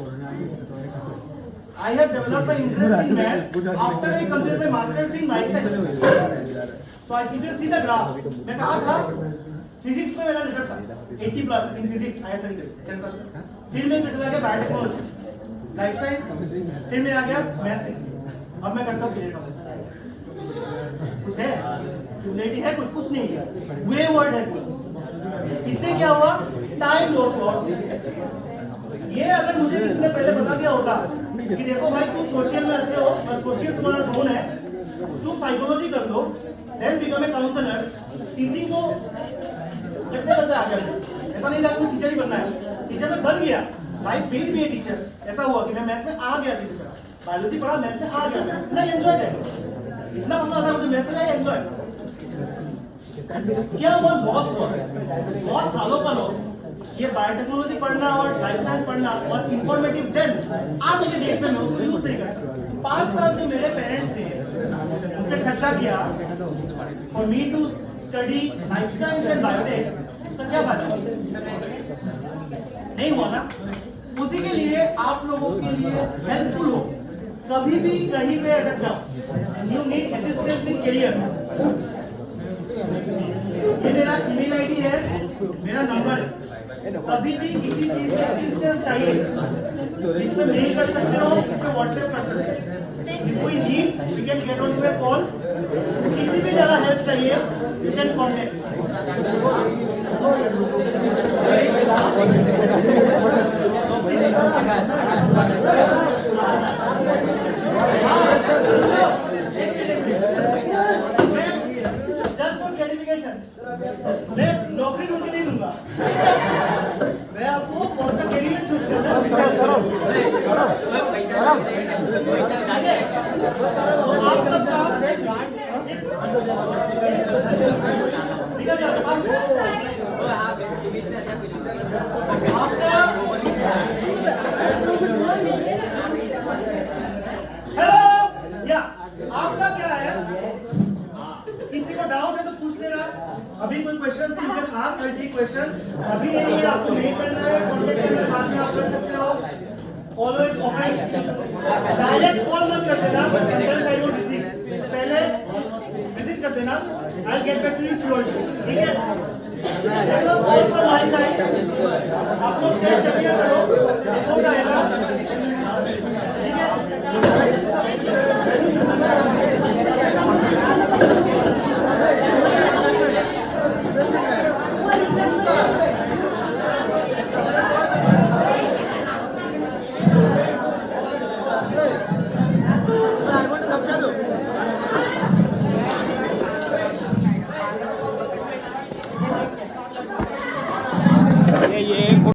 I have developed an interest in math after I completed my masters in life sciences. So I you can see the graph. मैं कहा था फिजिक्स में मेरा रिजल्ट था 80+ इन फिजिक्स, हायर सेकेंडरी। फिर मैं चला गया बायोटेक्नोलॉजी, लाइफ साइंस, फिर मैं आ गया मैथ्स। अब मैं करता हूँ पीरियड ऑफ, कुछ है सिमिलरिटी है, कुछ नहीं है, वे वर्ड है कुछ। इससे क्या हुआ? टाइम लॉस हुआ। ये अगर मुझे किसी ने पहले बता दिया होता कि देखो भाई तुम सोशल में अच्छे हो और सोशल तुम्हारा जोन है, तुम साइकोलॉजी कर लो, then become a counsellor, teaching को करते करते आ गया। ऐसा नहीं था कि टीचर ही बनना है, टीचर में बन गया, भाई मेड मी ए टीचर। ऐसा हुआ कि मैं मैथ्स में आ गया, किसी तरह बायोलॉजी पढ़ा, मैथ्स में आ गया, इतना एंजॉय किया, इतना पसंद आता मुझे मैथ्स में, एंजॉय। क्या वो लॉस हुआ, बहुत सालों का लॉस। ये बायोटेक्नोलॉजी पढ़ना और लाइफ साइंस पढ़ना बस इंफॉर्मेटिव, देन आज के डेट में मैं उसको यूज नहीं करता। 5 साल जो मेरे पेरेंट्स थे उन पे खर्चा किया for me to study life science and biotech, उसका क्या फायदा? नहीं हुआ ना। उसी के लिए आप लोगों के लिए हेल्पफुल हो कभी भी कहीं पे अटक जाओ, you need assistance in career, ये मेरा ईमेल आईडी है, मेरा नंबर है, कभी भी किसी चीज में असिस्टेंस चाहिए इसमें मेल कर सकते हो, इसमें व्हाट्सएप कर सकते हो, if we need we can get on to a call, किसी भी जगह हेल्प चाहिए you can contact. Just for clarification, मैं नौकरी ढूंढ के नहीं दूंगा, मैं आपको कौन सा कैरियर चूज करना है तो आप सबका निकल जाता हेलो या आपका क्या है, किसी को डाउट है तो पूछ लेना, अभी कोई क्वेश्चन है, you can ask, I take question, अभी नहीं है, आपको मेल करना है, कांटेक्ट करना है, बाद में आप कर सकते हो, ऑलवेज ओपन, डायरेक्ट कॉल मत कर देना, समटाइम्स आई डोंट रिसीव, पहले विजिट कर देना, I get back to you surely, ठीक है, ऑल फ्रॉम माय साइड, आप लोग टेस्ट करिए, करो, रिपोर्ट आएगा,